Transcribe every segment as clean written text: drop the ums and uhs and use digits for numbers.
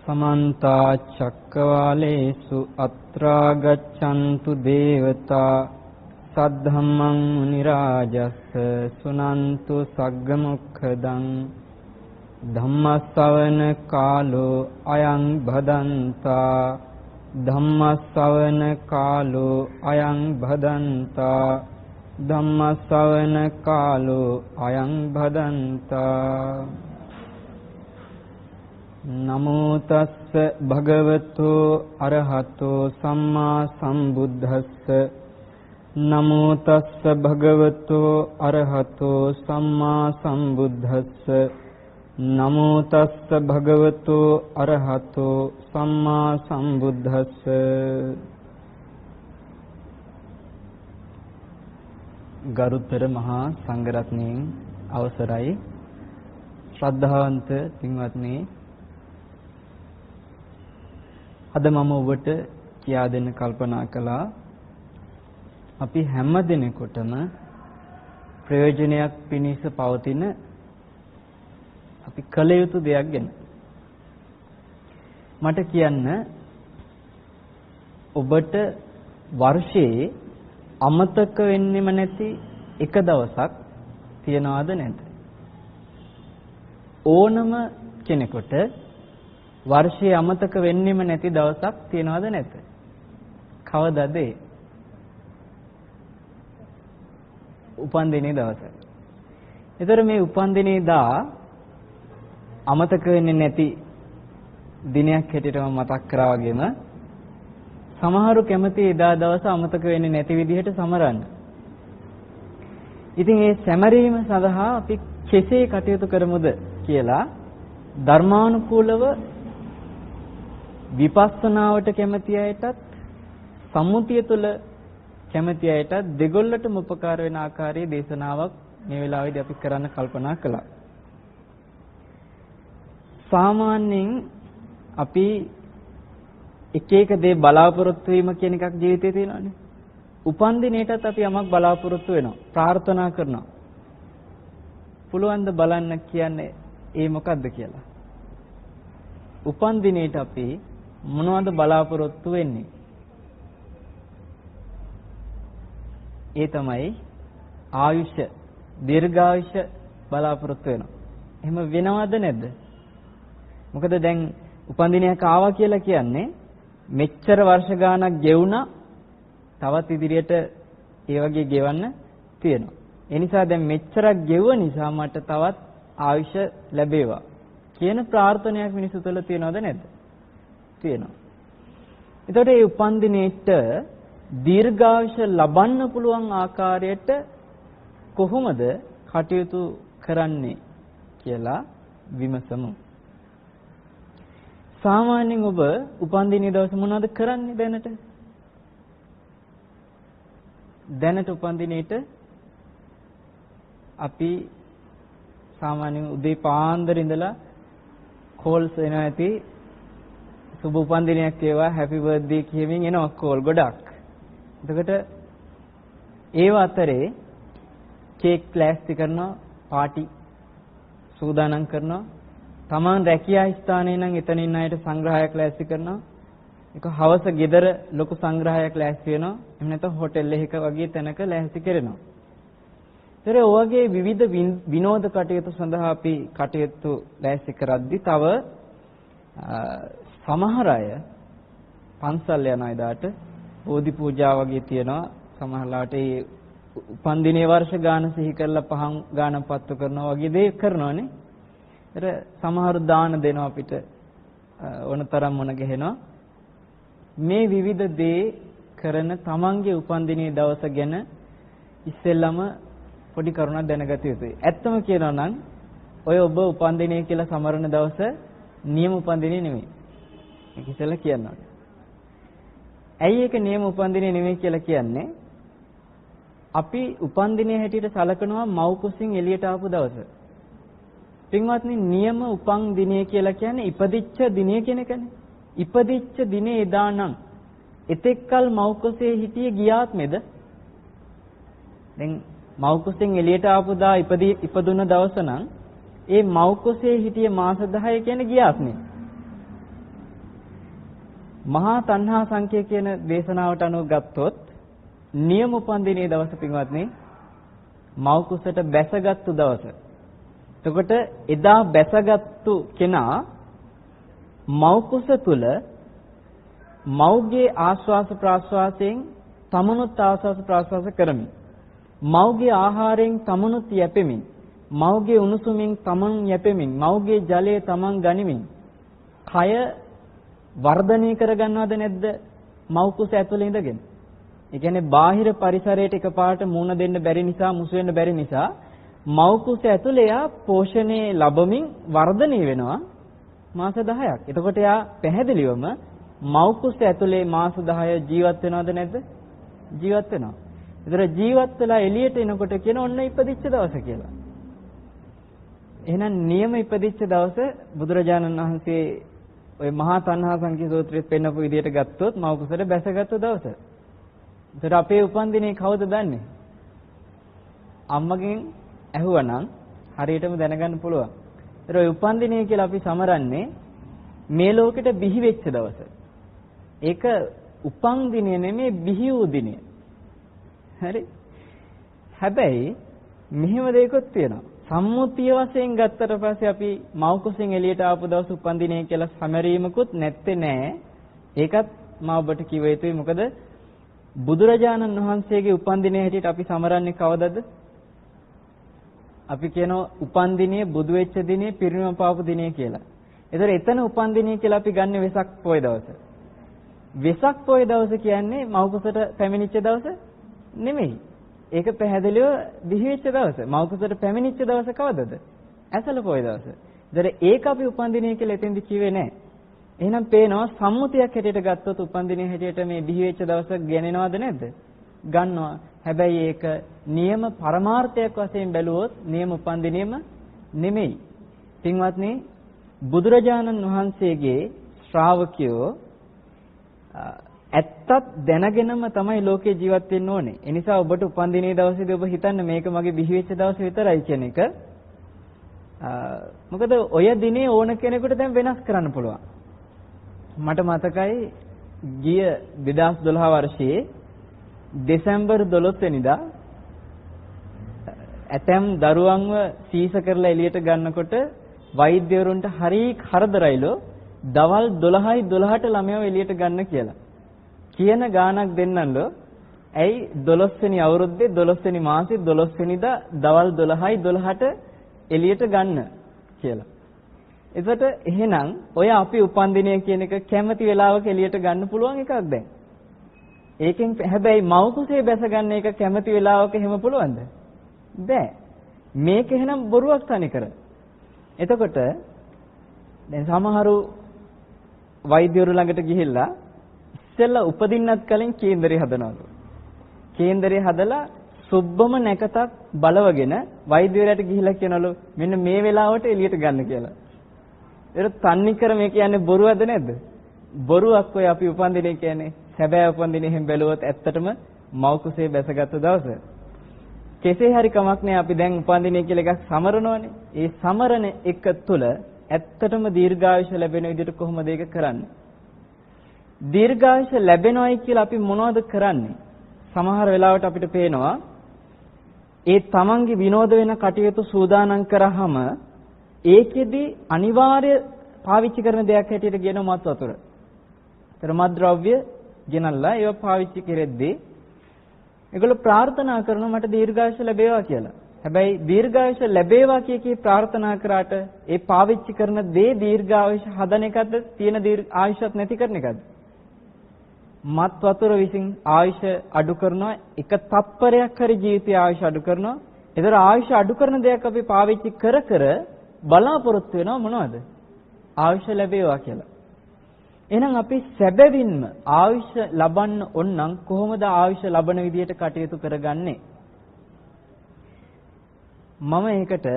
समन्त चक्रवालेषु अत्रा गच्छन्तु देवता सद्धम्मं मुनिराजस्य सुनन्तु सग्गमुखदं धम्मश्रवण कालो अयं भदन्ता धम्मश्रवण कालो अयं भदन्ता धम्मश्रवण कालो अयं भदन्ता नमो तස්ස භගවතු අරහතෝ සම්මා සම්බුද්දස්ස නමෝ තස්ස භගවතු අරහතෝ සම්මා සම්බුද්දස්ස නමෝ තස්ස භගවතු අරහතෝ සම්මා සම්බුද්දස්ස ගරුතර මහා සංඝරත්නයන් අවසරයි ශ්‍රද්ධාවන්ත පින්වත්නි අද මම ඔබට කියා දෙන්න කල්පනා කළා අපි හැම දිනෙකටම ප්‍රයෝජනයක් පිණිස පවතින අපි කළ යුතු දෙයක් ගැන මට කියන්න ඔබට වර්ෂයේ අමතක වෙන්නෙම නැති එක දවසක් තියනවද නැද්ද ඕනම කෙනෙකුට වර්ෂයේ අමතක වෙන්නෙම නැති දවසක් තියනවද නැද්ද? කවදාද ඒ? උපන්දිනේ දවස. ඒතර මේ උපන්දිනේ දා අමතක වෙන්නේ නැති දිනයක් හැටියට මම මතක් කරා වගේම සමහරු කැමති එදා දවස අමතක වෙන්නේ නැති විදිහට සමරන්න. ඉතින් මේ සැමරීම සඳහා අපි කෙසේ කටයුතු කරමුද කියලා ධර්මානුකූලව විපස්සනාවට කැමති අයටත් සම්මුතිය තුළ කැමති අයටත් දෙගොල්ලටම උපකාර වෙන ආකාරයේ දේශනාවක් මේ වෙලාවේදී අපි කරන්න කල්පනා කළා. සාමාන්‍යයෙන් අපි එක එක දේ බලාපොරොත්තු වීම කියන එකක් ජීවිතේ තියෙනවානේ. උපන්දිනේටත් අපි යමක් බලාපොරොත්තු වෙනවා, ප්‍රාර්ථනා කරනවා. පුළුවන් ද බලන්න කියන්නේ ඒ මොකද්ද කියලා? උපන්දිනේට අපි මොනවද බලාපොරොත්තු වෙන්නේ? ඒ තමයි ආයුෂ, දීර්ඝායුෂ බලාපොරොත්තු වෙනවා. එහෙම වෙනවද නැද්ද? මොකද දැන් උපන්දිනයක් ආවා කියලා කියන්නේ මෙච්චර વર્ષ ගාණක් ගෙවුණා තවත් ඉදිරියට ඒ වගේ ගෙවන්න තියෙනවා. ඒ නිසා දැන් මෙච්චරක් ගෙවුව නිසා මට තවත් ආයුෂ ලැබේවා කියන ප්‍රාර්ථනාවක් මිනිසු තුළ තියෙනවද නැද්ද? තියෙනවා. එතකොට මේ උපන්දිනේට දීර්ඝායුෂ ලබන්න පුළුවන් ආකාරයට කොහොමද කටයුතු කරන්නේ කියලා විමසමු. සාමාන්‍යයෙන් ඔබ උපන්දිනේ දවසේ මොනවද කරන්නේ දැනට? දැනට උපන්දිනේට අපි සාමාන්‍යයෙන් උදේ පාන්දර ඉඳලා කෝල්ස් එනවා ඇති සුබ උපන්දිනයක් වේවා හැපි බර්ත්ඩේ කියමින් එනවා කෝල් ගොඩක්. එතකොට ඒව අතරේ කේක් ප්ලාස්ටි කරනවා, පාටි සූදානම් කරනවා. Taman රැකියා ස්ථානයේ නම් එතනින් අයට සංග්‍රහයක් ලෑස්ති කරනවා. ඒක හවස ගෙදර ලොකු සංග්‍රහයක් ලෑස්ති වෙනවා. එහෙම නැත්නම් හෝටල් එකක වගේ තැනක ලෑස්ති කරනවා. ඒතර ඔයගේ විවිධ විනෝද කටයුතු සඳහා අපි කටයුතු ලෑස්ති කරද්දී තව සමහර අය පන්සල් යන අයදාට බෝධි පූජා වගේ තියෙනවා. සමහරලාට ඒ උපන්දිනේ වර්ෂ ගාන සිහි කරලා පහන් ගාන පත්තු කරනවා වගේ දේ කරනවානේ. ඒතර සමහරු දාන දෙනවා අපිට ඕනතරම් මොන ගහනවා. මේ විවිධ දේ කරන තමන්ගේ උපන්දිනේ දවස ගැන ඉස්සෙල්ලම පොඩි කරුණක් දැනගත යුතුයි. ඇත්තම කියනවා නම් ඔය ඔබ උපන්දිනේ කියලා සමරන දවස නියම උපන්දිනේ නෙමෙයි. ඒක ඉස්සෙල්ලා කියන්න ඕනේ. ඇයි ඒක නියම උපන්දිනේ නෙමෙයි කියලා කියන්නේ? අපි උපන්දිනේ හැටියට සලකනවා මව් කුසින් එළියට ආපු දවස. පින්වත්නි නියම උපන් දිනේ කියලා කියන්නේ ඉපදිච්ච දිනේ කියන එකනේ. ඉපදිච්ච දිනේ එදා නම් එතෙක්කල් මව් කුසේ හිටියේ ගියාත්මෙද? දැන් මව් කුසෙන් එළියට ආපු දා ඉපදුන දවස නම් ඒ මව් කුසේ හිටියේ මාස 10 කියන්නේ ගියාත්මෙ. මහා තණ්හා සංඛ්‍ය කියන දේශනාවට අනුව ගත්තොත් නියම උපන්දිනේ දවස පින්වත්නි මව් කුසට බැසගත්තු දවස. එතකොට එදා බැසගත්තු කෙනා මව් කුස තුල මව්ගේ ආශ්වාස ප්‍රාශ්වාසයෙන් තමනුත් ආශ්වාස ප්‍රාශ්වාස කරමින් මව්ගේ ආහාරයෙන් තමනුත් යැපෙමින් මව්ගේ උණුසුමින් තමන් යැපෙමින් මව්ගේ ජලය තමන් ගනිමින් කය වර්ධනය කරගන්නවද නැද්ද මව් කුස ඇතුළේ ඉඳගෙන? ඒ කියන්නේ බාහිර පරිසරයට එකපාරට මුණ දෙන්න බැරි නිසා මුසු වෙන්න බැරි නිසා මව් කුස ඇතුළේ යා පෝෂණය ලැබමින් වර්ධනය වෙනවා මාස 10ක්. එතකොට යා පැහැදිලිවම මව් කුස ඇතුළේ මාස 10 ජීවත් වෙනවද නැද්ද? ජීවත් වෙනවා. ඒතර ජීවත් වෙලා එළියට එනකොට කියන ඔන්න ඉපදිච්ච දවස කියලා. එහෙනම් නියම ඉපදිච්ච දවස බුදුරජාණන් වහන්සේ ඔය මහා තණ්හා සංඛ්‍ය සූත්‍රයේ පෙන්නපු විදිහට ගත්තොත් මව් කුසට බැසගත්තු දවස. ඒතර අපේ උපන්දිනේ කවුද දන්නේ? අම්මගෙන් ඇහුවනම් හරියටම දැනගන්න පුළුවන්. ඒතර ඔය උපන්දිනේ කියලා අපි සමරන්නේ මේ ලෝකෙට බිහි වෙච්ච දවස. ඒක උපන් දිනේ නෙමෙයි බිහි වූ දිනේ. හරි? හැබැයි මෙහෙම දෙයක්ත් තියෙනවා. සම්මුතිය වශයෙන් ගත්තට පස්සේ අපි මව් කුසෙන් එළියට ආපු දවස් උපන් දිනේ කියලා සමරීමකුත් නැත්තේ නෑ. ඒකත් මම ඔබට කිව යුතුයි. මොකද බුදුරජාණන් වහන්සේගේ උපන් දිනේ හැටියට අපි සමරන්නේ කවදද? අපි කියනවා උපන් දිනේ බුදු වෙච්ච දිනේ පිරිනිවන් පාපු දිනේ කියලා. ඒතර එතන උපන් දිනේ කියලා අපි ගන්න වෙසක් පොය දවස. වෙසක් පොය දවස කියන්නේ මව් කුසට පැමිණිච්ච දවස නෙමෙයි. ඒක පැහැදිලිව බිහි වෙච්ච දවස. මව් කුසට පැමිණිච්ච දවස කවදද? ඇසල පොය දවස. ඒතර ඒක අපි උපන් දිනේ කියලා එතෙන්දි කිව්වේ නැහැ. එහෙනම් පේනවා සම්මුතියක් හැටියට ගත්තොත් උපන් දිනේ හැටියට මේ බිහි වෙච්ච දවස ගණනවද නැද්ද? ගන්නවා. හැබැයි ඒක නියම පරමාර්ථයක් වශයෙන් බැලුවොත් නියම උපන් දිනේම නෙමෙයි. පින්වත්නි බුදුරජාණන් වහන්සේගේ ශ්‍රාවකයෝ ඇත්තත් දැනගෙනම තමයි ලෝකේ ජීවත් වෙන්න ඕනේ. ඒ නිසා ඔබට උපන් දිනේ දවසේදී ඔබ හිතන්න මේක මගේ බිහි වෙච්ච දවස විතරයි කියන එක. මොකද ඔය දිනේ ඕන කෙනෙකුට දැන් වෙනස් කරන්න පුළුවන්. මට මතකයි ගිය 2012 වර්ෂයේ දෙසැම්බර් 12 වෙනිදා ඇතැම් දරුවන්ව සීස කරලා එළියට ගන්නකොට වෛද්‍යවරුන්ට හරි කරදරයිලෝ දවල් 12යි 12ට ළමයව එළියට ගන්න කියලා. කියන ගාණක් දෙන්නන්ලෝ. ඇයි 12 වෙනි අවුරුද්දේ 12 වෙනි මාසේ 12 වෙනිදා දවල් 12යි 12ට එළියට ගන්න කියලා. එතකොට එහෙනම් ඔය අපි උපන් දිනය කියන එක කැමති වෙලාවක එළියට ගන්න පුළුවන් එකක් දැන්. ඒකෙන් හැබැයි මව් කුසේ බැස ගන්න එක කැමති වෙලාවක එහෙම පුළුවන්ද? බෑ. මේක එහෙනම් බොරුවක් තනිකර. එතකොට දැන් සමහරු වෛද්‍යවරු ළඟට ගිහිල්ලා ඉස්සෙල්ලා උපදින්නත් කලින් කේන්දරේ හදනවලු. කේන්දරේ හදලා සුබ්බම නැකතක් බලවගෙන වෛද්‍යවරයාට ගිහිල්ලා කියනවලු මෙන්න මේ වෙලාවට එළියට ගන්න කියලා. ඒක තන්නිකර මේ කියන්නේ බොරුවද නැද්ද? බොරුවක් ඔය අපි උපන්දිනේ කියන්නේ. සැබෑ උපන්දිනේ හැම බැලුවොත් ඇත්තටම මව් කුසේ බැසගත් දවස. කෙසේ හරි කමක් නැහැ අපි දැන් උපන්දිනේ කියලා එකක් සමරනවනේ. ඒ සමරන එක තුළ ඇත්තටම දීර්ඝායුෂ ලැබෙන විදිහට කොහොමද ඒක කරන්නේ? දීර්ඝායුෂ ලැබෙනවයි කියලා අපි මොනවද කරන්නේ? සමහර වෙලාවට අපිට පේනවා ඒ තමන්ගේ විනෝද වෙන කටයුතු සූදානම් කරාම ඒකෙදි අනිවාර්ය පාවිච්චි කරන දෙයක් හැටියට කියන මත් වතුර. ද්‍රව්‍ය ගෙනල්ලා ඒව පාවිච්චි කරෙද්දී ඒගොල්ලෝ ප්‍රාර්ථනා කරනවා මට දීර්ඝායුෂ ලැබේවා කියලා. හැබැයි දීර්ඝායුෂ ලැබේවා කිය ප්‍රාර්ථනා කරාට ඒ පාවිච්චි කරන දේ දීර්ඝායුෂ හදන එකද තියෙන ආයුෂත් නැති කරන එකද? මත් වතුර විසින් ආයුෂ අඩු කරනවා. එක තප්පරයක් හරි ජීවිතයේ ආයුෂ අඩු කරනවා. ඒතර ආයුෂ අඩු කරන දෙයක් අපි පාවිච්චි කර බලාපොරොත්තු වෙනවා මොනවද? ආයුෂ ලැබේවා කියලා. එහෙනම් අපි සැබවින්ම ආයුෂ ලබන්න ඕන නම් කොහොමද ආයුෂ ලබන විදියට කටයුතු කරගන්නේ? මම ඒකට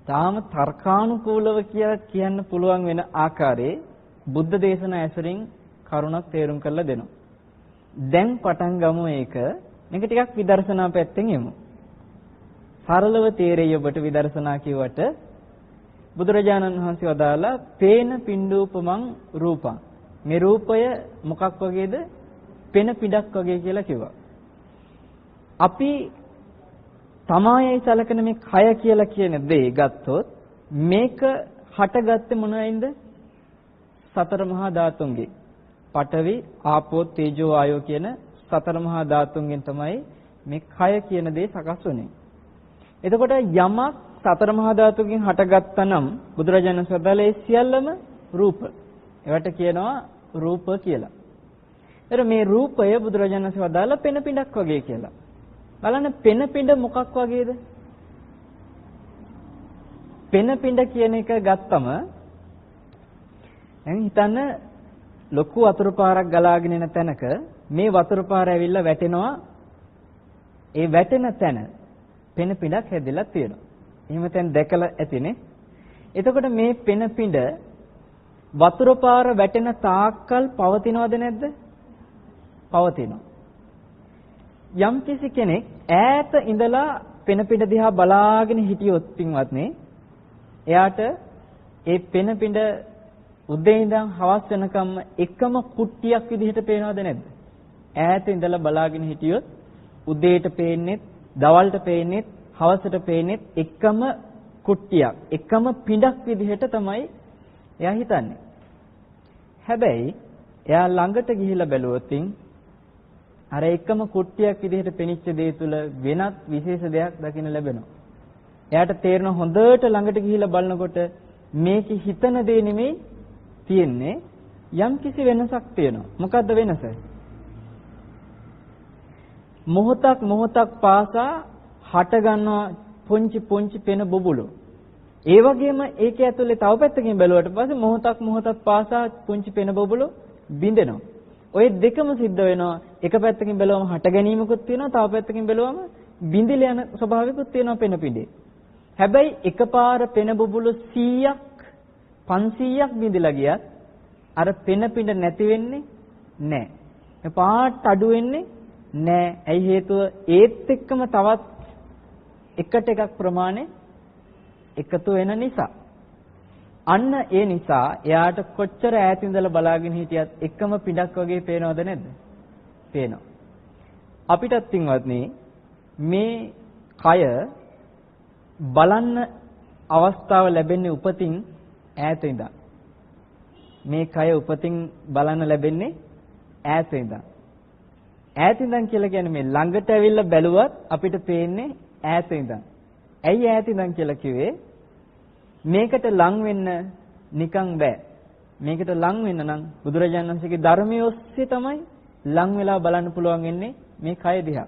තාම තර්කානුකූලව කියලා කියන්න පුළුවන් වෙන ආකාරයේ බුද්ධ දේශනා ඇසුරින් කරුණක් තේරුම් කරලා දෙනවා. දැන් පටන් ගමු මේක. මේක ටිකක් විදර්ශනා පැත්තෙන් යමු. සරලව තේරෙයි ඔබට විදර්ශනා කියවට බුදුරජාණන් වහන්සේ වදාලා පේන පිණ්ඩූපමං රූපං. මේ රූපය මොකක් වගේද? පෙන පිඩක් වගේ කියලා කිව්වා. අපි තමායයි සලකන මේ කය කියලා කියන දේ ගත්තොත් මේක හටගත්තේ මොනවෙන්ද? සතර මහා ධාතුන්ගෙන්. පඨවි, ආපෝ, තේජෝ, වායෝ කියන සතර මහා ධාතුන්ගෙන් තමයි මේ කය කියන දේ සකස් වුනේ. එතකොට යමක් සතර මහා ධාතුන්ගෙන් හටගත්තා නම් බුදුරජාණන් වහන්සේ සියල්ලම රූප. ඒවට කියනවා රූප කියලා. ඒතර මේ රූපය බුදුරජාණන් වහන්සේ වදාලා පෙන පිඬක් වගේ කියලා. බලන්න පෙන පිඬ මොකක් වගේද? පෙන පිඬ කියන එක ගත්තම දැන් හිතන්න ලොකු වතුර පාරක් ගලාගෙන එන තැනක මේ වතුර පාර ඇවිල්ලා වැටෙනවා. ඒ වැටෙන තැන පෙන පිඬක් හැදෙලා තියෙනවා. එහෙම තැන් දැකලා ඇතිනේ. එතකොට මේ පෙන පිඬ වතුර පාර වැටෙන තාක්කල් පවතිනවද නැද්ද? පවතිනවා. යම් කිසි කෙනෙක් ඈත ඉඳලා පෙන පිඬ දිහා බලාගෙන හිටියොත් පින්වත්නි, එයාට ඒ පෙන පිඬ උදේ ඉඳන් හවස වෙනකම් එකම කුට්ටියක් විදිහට පේනවද නැද්ද? ඈත ඉඳලා බලාගෙන හිටියොත් උදේට පේන්නේ, දවල්ට පේන්නේ, හවසට පේන්නේ එකම කුට්ටියක්, එකම පිඬක් විදිහට තමයි එයා හිතන්නේ. හැබැයි එයා ළඟට ගිහිල්ලා බැලුවොත් අර එකම කුට්ටියක් විදිහට පෙනිච්ච දේ තුල වෙනත් විශේෂ දෙයක් දකින්න ලැබෙනවා. එයාට තේරෙන හොඳට ළඟට ගිහිල්ලා බලනකොට මේකේ හිතන දේ නෙමෙයි තියෙන්නේ, යම් කිසි වෙනසක් තියෙනවා. මොකද්ද වෙනස? මොහොතක් පාසා හට ගන්නවා පුංචි පෙන බබුලු. ඒ වගේම ඒක ඇතුලේ තව පැත්තකින් බැලුවට පස්සේ මොහොතක් පාසා පුංචි පෙන බබුලු බිඳෙනවා. ඔය දෙකම සිද්ධ වෙනවා. එක පැත්තකින් බැලුවම හට ගැනීමකුත් තියෙනවා, තව පැත්තකින් බැලුවම බිඳිල යන ස්වභාවිකුත් තියෙනවා පෙන පිඬේ. හැබැයි එකපාර පෙන බබුලු 100ක් 500ක් බිඳිලා ගියත් අර පෙන පිඬ නැති වෙන්නේ නැහැ. ඒ පාට අඩු වෙන්නේ නැහැ. ඇයි හේතුව? ඒත් එක්කම තවත් එකට එකක් ප්‍රමාණය එකතු වෙන නිසා. අන්න ඒ නිසා එයාට කොච්චර ඈත ඉඳලා බලාගෙන හිටියත් එකම පිටක් වගේ පේනවද නැද්ද? පේනවා. අපිටත් පින්වත්නි මේ කය බලන්න අවස්ථාව ලැබෙන්නේ උපතින් ඈත ඉඳන්. මේ කය උපතින් බලන්න ලැබෙන්නේ ඈත ඉඳන්. ඈත ඉඳන් කියලා කියන්නේ මේ ළඟට ඇවිල්ලා බැලුවත් අපිට පේන්නේ ඈත ඉඳන්. ඇයි ඈත ඉඳන් කියලා කිව්වේ? මේකට ලං වෙන්න නිකන් බෑ. මේකට ලං වෙන්න නම් බුදුරජාණන් වහන්සේගේ ධර්මයේ ඔස්සේ තමයි ලං වෙලා බලන්න පුළුවන් වෙන්නේ මේ කය දිහා.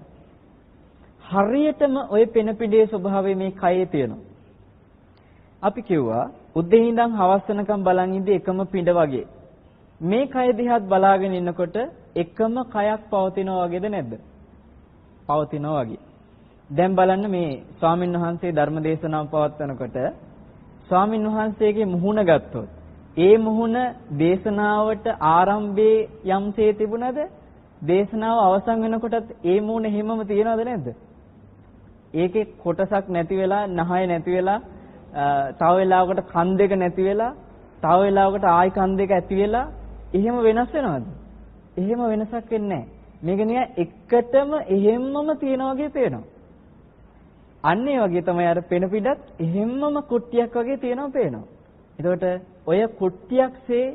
හරියටම ওই පෙන පිඬේ ස්වභාවය මේ කයේ තියෙනවා. අපි කිව්වා උදේ ඉඳන් හවස වෙනකම් බලන් ඉඳි එකම පිඬ වගේ. මේ කය දිහාත් බලාගෙන ඉන්නකොට එකම කයක් පවතිනවා වගේද නැද්ද? පවතිනවා වගේ. දැන් බලන්න මේ ස්වාමීන් වහන්සේ ධර්ම දේශනාව පවත්වනකොට ස්වාමීන් වහන්සේගේ මුහුණ ගත්තොත් ඒ මුහුණ දේශනාවට ආරම්භයේ යම්සේ තිබුණද දේශනාව අවසන් වෙනකොටත් ඒ මුහුණ හැමම තියෙනවද නැද්ද? ඒකේ කොටසක් නැති වෙලා, නහය නැති වෙලා, තව වෙලාවකට කන් දෙක නැති වෙලා, තව වෙලාවකට ආයි කන් දෙක ඇති වෙලා එහෙම වෙනස් වෙනවද? එහෙම වෙනසක් වෙන්නේ නැහැ. මේක නිකන් එකටම එහෙම්මම තියෙන වගේ පේනවා. අන්න ඒ වගේ තමයි අර පෙන පිටත් එහෙම්මම කුට්ටියක් වගේ තියෙනවා පේනවා. එතකොට ඔය කුට්ටියක්සේ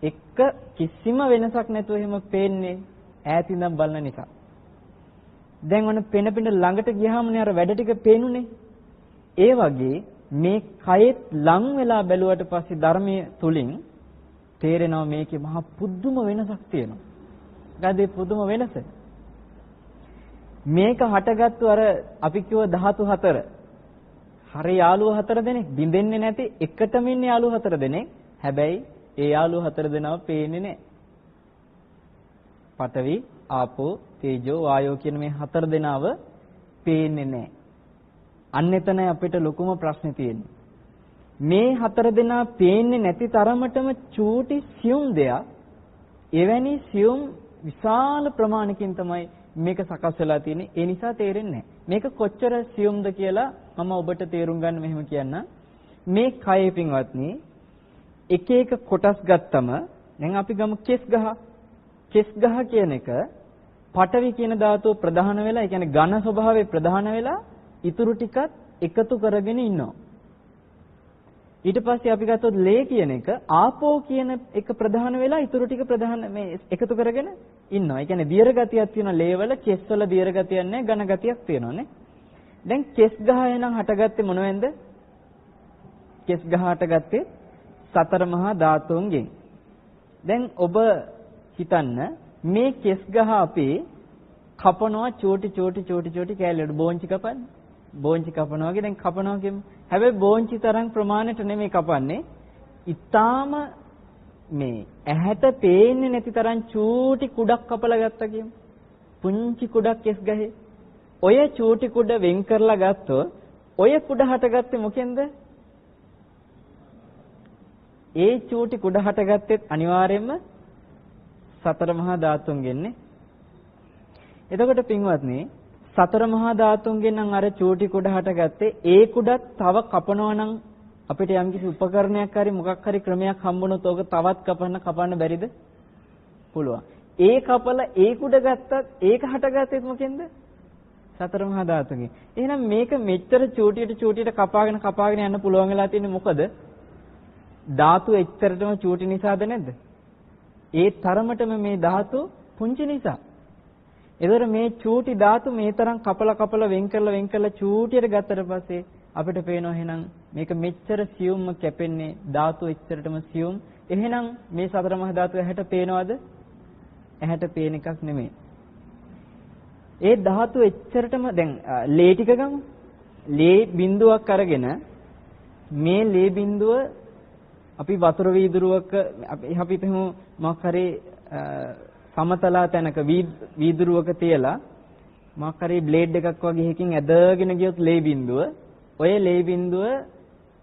එක කිසිම වෙනසක් නැතුව එහෙම පේන්නේ ඈත ඉඳන් බලන නිසා. දැන් ඔන්න පෙන පිට ළඟට ගියාමනේ අර වැඩ ටික පේනුනේ. ඒ වගේ මේ කයෙත් ලං වෙලා බැලුවට පස්සේ ධර්මයේ තුලින් තේරෙනවා මේකේ මහා පුදුම වෙනසක් තියෙනවා. මොකද පුදුම වෙනස? මේක හටගත්තු අර අපි කිව්ව ධාතු හතර. හරි යාළුවෝ හතර දෙනෙක් බින්දෙන්නේ නැති එකටම ඉන්නේ යාළුවෝ හතර දෙනෙක්. හැබැයි ඒ යාළුවෝ හතර දෙනාව පේන්නේ නැහැ. පඨවි, ආපෝ, තේජෝ, වායෝ කියන මේ හතර දෙනාව පේන්නේ නැහැ. අන්න එතනයි අපිට ලොකුම ප්‍රශ්නේ තියෙන්නේ. මේ හතර දෙනා පේන්නේ නැති තරමටම චූටි සියුම් දෙයක්. එවැනි සියුම් විශාල ප්‍රමාණකින් තමයි මේක සකස් වෙලා තියෙන්නේ. ඒ නිසා තේරෙන්නේ නැහැ. මේක කොච්චර සියුම්ද කියලා මම ඔබට තේරුම් ගන්න මෙහෙම කියන්න. මේ කයේ පින්වත්නි එක එක කොටස් ගත්තම දැන් අපි ගමු කෙස් ගහ. කෙස් ගහ කියන එක පඨවි කියන ධාතුව ප්‍රධාන වෙලා, ඒ කියන්නේ ඝන ස්වභාවයේ ප්‍රධාන වෙලා ඉතුරු ටිකත් එකතු කරගෙන ඉන්නවා. ඊට පස්සේ අපි ගත්තොත් ලේ කියන එක ආපෝ කියන එක ප්‍රධාන වෙලා ඉතුරු ටික ප්‍රධාන මේ එකතු කරගෙන ඉන්නවා. ඒ කියන්නේ දියර ගතියක් තියෙන ලේ වල කෙස් වල දියර ගතියක් නැහැ, ඝන ගතියක් තියෙනවානේ. දැන් කෙස් ගහ එනම් හටගත්තේ මොනවෙන්ද? කෙස් ගහ හටගත්තේ සතර මහා ධාතුන්ගෙන්. දැන් ඔබ හිතන්න මේ කෙස් ගහ අපි කපනවා චෝටි කෑල්ලට බෝංචි කපන්නේ. බෝංචි කපනවා වගේ දැන් කපනවා කියමු. හැබැයි බෝංචි තරම් ප්‍රමාණයට නෙමෙයි කපන්නේ. ඊටාම මේ ඇහැට පේන්නේ නැති තරම් චූටි කුඩක් කපලා ගත්තා කියමු. පුංචි කුඩක් කෙස් ගහේ. ඔය චූටි කුඩ වෙන් කරලා ගත්තොත් ඔය කුඩ හටගත්තේ මොකෙන්ද? ඒ චූටි කුඩ හටගත්තෙත් අනිවාර්යයෙන්ම සතර මහා ධාතුන්ගෙන්නේ. එතකොට පින්වත්නි සතර මහා ධාතුන්ගෙන් නම් අර චූටි කුඩ හටගත්තේ ඒ කුඩත් තව කපනවා නම් අපිට යම්කිසි උපකරණයක් හරි මොකක් හරි ක්‍රමයක් හම්බුනොත් ඕක තවත් කපන්න බැරිද? පුළුවන්. ඒ කපලා ඒ කුඩ ගත්තත් ඒක හටගත්තෙත් මොකෙන්ද? සතර මහා ධාතුන්ගෙන්. එහෙනම් මේක මෙච්චර චූටියට කපාගෙන යන්න පුළුවන් වෙලා තියෙන්නේ මොකද? ධාතු එච්චරටම චූටි නිසාද නැද්ද? ඒ තරමටම මේ ධාතු පුංචි නිසා. ඒතර මේ චූටි ධාතු මේ තරම් කපලා වෙන් කරලා චූටියට ගත්තට පස්සේ අපිට පේනවා එහෙනම් මේක මෙච්චර සියුම්ම කැපෙන්නේ ධාතු එච්චරටම සියුම්. එහෙනම් මේ සතර මහා ධාතු ඇහැට පේනවද? ඇහැට පේන එකක් නෙමෙයි. ඒ ධාතු එච්චරටම දැන් ලේ ටික ගමු. ලේ බිඳුවක් අරගෙන මේ ලේ බිඳුව අපි වතුර වීදුරුවක අපි හිතමු මොකක් හරි සමතලා තැනක වීදුරුවක තියලා මොකක් හරි බ්ලේඩ් එකක් වගේ එකකින් ඇදගෙන ගියොත් ලේ බිඳුව ඔය ලේ බිඳුව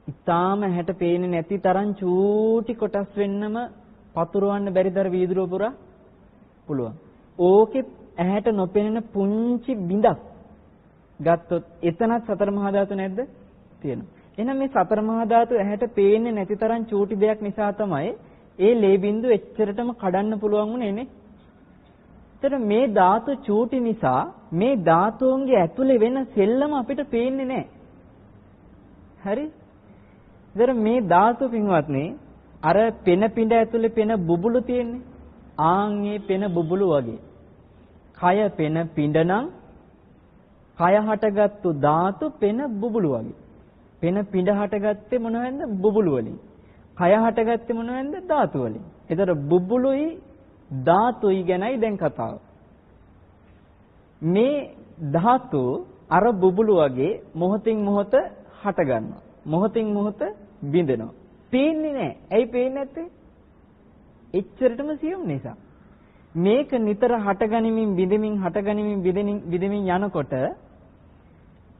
ඉතාලම හැට පේන්නේ නැති තරම් චූටි කොටස් වෙන්නම පතුරවන්න බැරිදර වීදුරුව පුරා පුළුවන්. ඕකේ ඇහැට නොපෙනෙන පුංචි බිඳක් ගත්තොත් එතනත් සතර මහා ධාතු නැද්ද? තියෙනවා. එහෙනම් මේ සතර මහා ධාතු ඇහැට පේන්නේ නැති තරම් චූටි දෙයක් නිසා තමයි ඒ ලේ බිඳුව එච්චරටම කඩන්න පුළුවන් උනේ නේ. ඒතර මේ ධාතු චූටි නිසා මේ ධාතුන්ගේ ඇතුලේ වෙන සෙල්ලම අපිට පේන්නේ නැහැ. හරි? ඒතර මේ ධාතු පින්වත්නි අර පෙන පිඬ ඇතුලේ පෙන බුබුලු තියෙන්නේ. ආන්ගේ පෙන බුබුලු වගේ. කය පෙන පිඬ නම් කය හටගත්තු ධාතු පෙන බුබුලු වගේ. පෙන පිඬ හටගත්තේ මොනවෙන්ද? බුබුලු වලින්. කය හටගත්තේ මොනවෙන්ද? ධාතු වලින්. ඒතර බුබුලුයි ධාතුයි ගැනයි දැන් කතාව. මේ ධාතු අර බුබුලු වගේ මොහොතින් මොහොත හට ගන්නවා. මොහොතින් මොහොත බිඳෙනවා. පේන්නේ නැහැ. ඇයි පේන්නේ නැත්තේ? එච්චරටම සියුම් නිසා. මේක නිතර හටගනිමින් බිඳෙමින් හටගනිමින් බිඳෙමින් යනකොට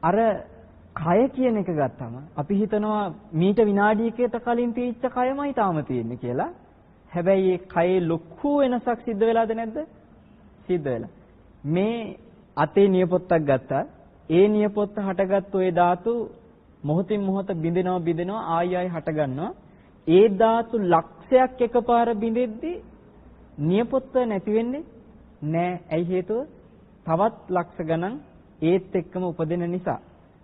අර කය කියන එක ගත්තම අපි හිතනවා මීට විනාඩියකට කලින් තීච්ච කයමයි තාම තියෙන්නේ කියලා. හැබැයි ඒ කයේ ලොකු වෙනසක් සිද්ධ වෙලාද නැද්ද? සිද්ධ වෙලා. මේ අතේ නියපොත්තක් ගත්තා. ඒ නියපොත්ත හටගත්තු ඒ ධාතු මොහොතින් මොහොත බිඳෙනවා ආයි හට ගන්නවා. ඒ ධාතු ලක්ෂයක් එකපාර බිඳෙද්දී නියපොත්ත නැති වෙන්නේ නෑ. ඇයි හේතුව? තවත් ලක්ෂ ගණන් ඒත් එක්කම උපදින නිසා.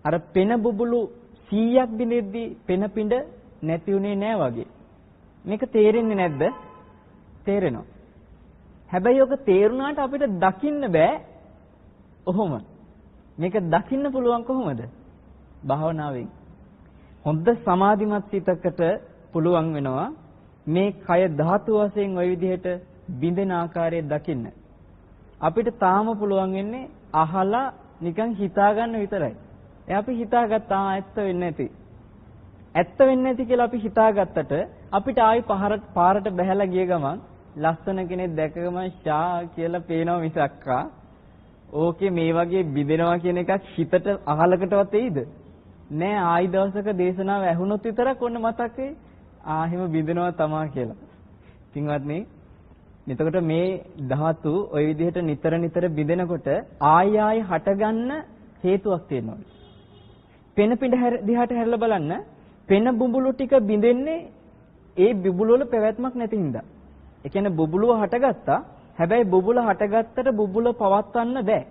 අර පෙන බුබුලු 100ක් බිඳෙද්දී පෙන පිඬ නැති උනේ නෑ වගේ. මේක තේරෙන්නේ නැද්ද? තේරෙනවා. හැබැයි ඔක තේරුණාට අපිට දකින්න බෑ. ඔහොම. මේක දකින්න පුළුවන් කොහොමද? භාවනාවෙන්. හොඳ සමාධිමත් සිතකට පුළුවන් වෙනවා මේ කය ධාතු වශයෙන් ওই විදිහට බිඳෙන ආකාරය දකින්න. අපිට තාම පුළුවන් වෙන්නේ අහලා නිකන් හිතා ගන්න විතරයි. අපි හිතාගත්තා ඇත්ත වෙන්නේ නැති. ඇත්ත වෙන්නේ නැති කියලා අපි හිතාගත්තට අපිට ආයි පාරට බහැලා ගිය ගමන් ලස්සන කෙනෙක් දැකගම ෂා කියලා පේනවා මිසක්කා ඕකේ මේ වගේ බිඳෙනවා කියන එකක් හිතට අහලකටවත් එයිද? නෑ. ආයි දවසක දේශනාව ඇහුනොත් විතරක් ඔන්න මතක් වෙයි. ආහිම බිඳෙනවා තමා කියලා. පින්වත්නි, එතකොට මේ ධාතු ওই විදිහට නිතර බිඳෙනකොට ආයි හටගන්න හේතුවක් තියෙනවා. පෙන පිඬ දිහාට හැරලා බලන්න. පෙන බුබුලු ටික බිඳෙන්නේ ඒ බුබුලු වල පැවැත්මක් නැති හින්දා. ඒ කියන්නේ බුබුලුව හටගත්තා. හැබැයි බුබුල හටගත්තට බුබුල පවත්වන්න බෑ.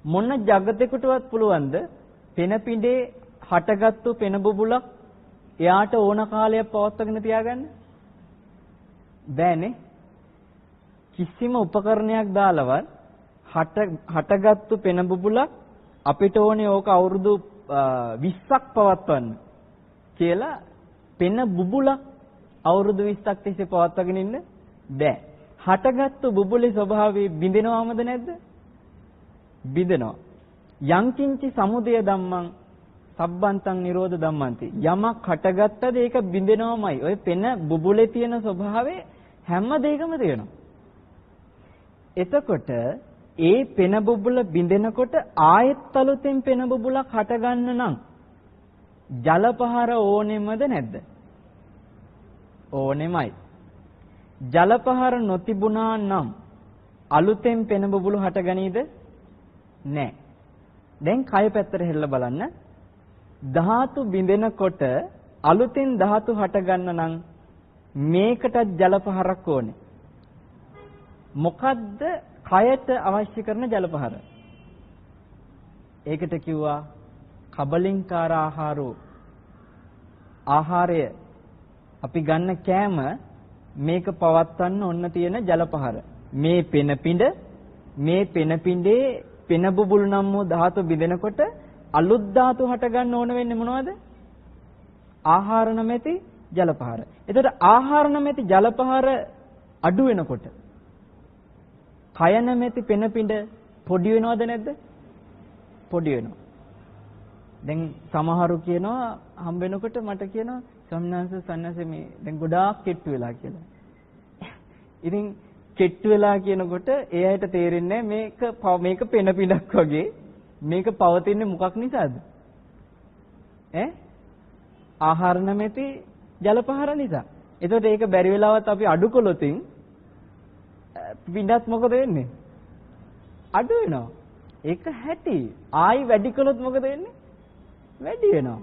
මොන జగතෙකුටවත් පුළුවන්ද පෙන පිඬේ හටගත්තු පෙන බුබුලක් එයාට ඕන කාලයක් පවත්වාගෙන තියාගන්න? බෑනේ. කිසිම උපකරණයක් දාලවත් හටගත්තු පෙන බුබුලක් අපිට ඕනේ ඕක අවුරුදු 20ක් පවත්වන්න කියලා පෙන බුබුලක් අවුරුදු 20ක් තිස්සේ පවත්වාගෙන ඉන්න බෑ. හටගත්තු බුබුලේ ස්වභාවය බිඳෙනවමද නැද්ද? බිඳෙනවා. යංකින්චි සමුදය ධම්මං සබ්බන්තං නිරෝධ ධම්මන්ති. යමක් හටගත්තද ඒක බිඳෙනවමයි. ඔය පෙන බුබුලේ තියෙන ස්වභාවය හැම දෙයකම තියෙනවා. එතකොට ඒ පෙන බුබුල බිඳෙනකොට ආයෙත් අලුතෙන් පෙන බුබුලක් හටගන්න නම් ජල පහර ඕනෙමද නැද්ද? ඕනෙමයි. ජල පහර නොතිබුණා නම් අලුතෙන් පෙන බුබුලු හටගනීද? නැහැ. දැන් කය පැත්තට හෙල්ල බලන්න. ධාතු බිඳෙනකොට අලුතෙන් ධාතු හටගන්න නම් මේකටත් ජල පහරක් ඕනේ. මොකද්ද කයට අවශ්‍ය කරන ජල පහර? ඒකට කිව්වා කබලින්කාර ආහාරෝ. ආහාරය අපි ගන්න කෑම මේක පවත්වන්න ඔන්න තියෙන ජල පහර. මේ පෙන පිඬේ පෙන බුබුලු නම් වූ ධාතු බිඳෙනකොට අලුත් ධාතු හට ගන්න ඕන වෙන්නේ මොනවද? ආහාර නැමැති ජල පහර. එතකොට ආහාර නැමැති ජල පහර අඩු වෙනකොට කය නැමැති පෙන පිඬ පොඩි වෙනවද නැද්ද? පොඩි වෙනවා. දැන් සමහරු කියනවා හම්බ වෙනකොට මට කියනවා සම්නාස මේ දැන් ගොඩාක් කෙට්ටු වෙලා කියලා. ඉතින් කෙට්ටු වෙලා කියනකොට ඒ අයට තේරෙන්නේ මේක පෙන පිඬක් වගේ මේක පවතින්නේ මොකක් නිසාද? ආහාර නැමැති ජල පහර නිසා. එතකොට ඒක බැරි වෙලාවත් අපි අඩු කළොතින් පිඬත් මොකද වෙන්නේ? අඩු වෙනවා. ඒක හැටි. ආයි වැඩි කළොත් මොකද වෙන්නේ? වැඩි වෙනවා.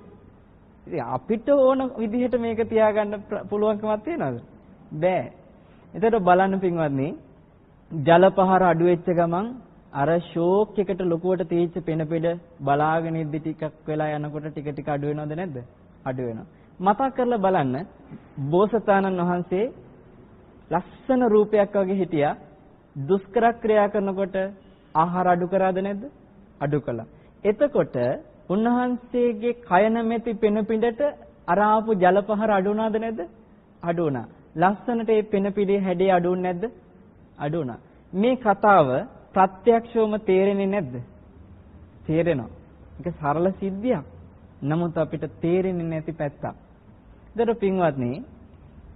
ඉතින් අපිට ඕන විදිහට මේක තියාගන්න පුළුවන්කමක් තියනවද? බෑ. එතකොට බලන්න පින්වත්නි, ජල පහර අඩු වෙච්ච ගමන් අර ෂෝක් එකට ලොකුවට තීච්ච පෙන පෙඩ බලාගෙන ඉද්දි ටිකක් වෙලා යනකොට ටික ටික අඩු වෙනවද නැද්ද? අඩු වෙනවා. මතක් කරලා බලන්න බෝසතාණන් වහන්සේ ලස්සන රූපයක් වගේ හිටියා. දුෂ්කර ක්‍රියා කරනකොට ආහාර අඩු කරාද නැද්ද? අඩු කළා. එතකොට උන්වහන්සේගේ කය නැමැති පෙන පිඬට අර ආපු ජල පහර අඩු වුණාද නැද්ද? අඩු වුණා. ලස්සනට ඒ පෙන පිඬේ හැඩය අඩු වුනේ නැද්ද? අඩු වුණා. මේ කතාව ප්‍රත්‍යක්ෂවම තේරෙන්නේ නැද්ද? තේරෙනවා. ඒක සරල සිද්ධියක්. නමුත් අපිට තේරෙන්නේ නැති පැත්තක්. ඒතර පින්වත්නි,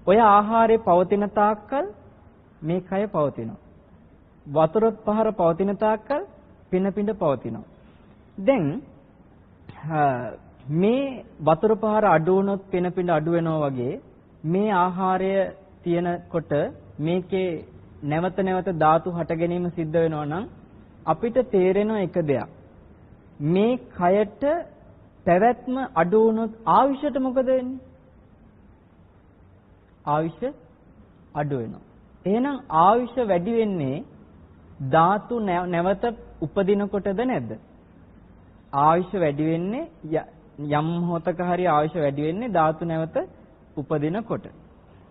ඔය ආහාරයේ පවතින තාක්කල් මේ කය පවතිනවා. වතුර පහර පවතින තාක්කල් පින පිඬ පවතිනවා. දැන් මේ වතුර පහර අඩු වුණොත් පින පිඬ අඩු වෙනවා වගේ මේ ආහාරය තියෙනකොට මේකේ නැවත නැවත ධාතු හට ගැනීම සිද්ධ වෙනවා නම් අපිට තේරෙන එක දෙයක්. මේ කයට පැවැත්ම අඩු වුණොත් ආයුෂයට මොකද වෙන්නේ? ආයුෂ අඩු වෙනවා. එහෙනම් ආයුෂ වැඩි වෙන්නේ ධාතු නැවත උපදිනකොටද නැද්ද? ආයුෂ වැඩි වෙන්නේ යම් මොහතක හරි ආයුෂ වැඩි වෙන්නේ ධාතු නැවත උපදිනකොට.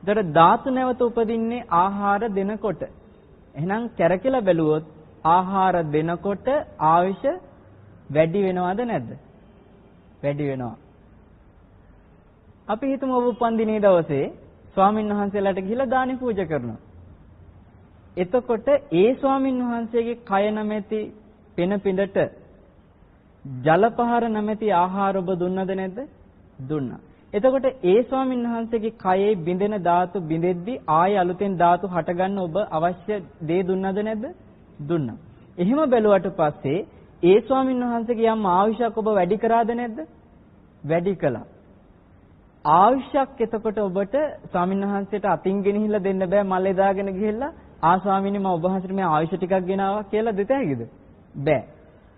ඒතර ධාතු නැවත උපදින්නේ ආහාර දෙනකොට. එහෙනම් කැරකිලා බැලුවොත් ආහාර දෙනකොට ආයුෂ වැඩි වෙනවද නැද්ද? වැඩි වෙනවා. අපි හිතමු ඔබ උපන්දිනේ දවසේ ස්වාමින් වහන්සේලාට ගිහිලා දානි පූජා කරනවා. එතකොට ඒ ස්වාමින් වහන්සේගේ කය නැමැති පෙන පිඬට ජල පහර නැමැති ආහාර ඔබ දුන්නද නැද්ද? දුන්නා. එතකොට ඒ ස්වාමින් වහන්සේගේ කයේ බිඳෙන ධාතු බිඳෙද්දි ආය අලුතෙන් ධාතු හටගන්න ඔබ අවශ්‍ය දේ දුන්නද නැද්ද? දුන්නා. එහෙම බැලුවට පස්සේ ඒ ස්වාමින් වහන්සේගේ යම් ආයුෂයක් ඔබ වැඩි කරාද නැද්ද? වැඩි කළා. ආයුෂයක් එතකොට ඔබට ස්වාමින් වහන්සේට අතින් ගෙනහිල්ලා දෙන්න බෑ, මල්ලේ දාගෙන ගිහිල්ලා ආ ස්වාමීනි මම ඔබ වහන්සේට මේ ආයුෂ ටිකක් ගෙනාවා කියලා දෙත හැකිද? බෑ.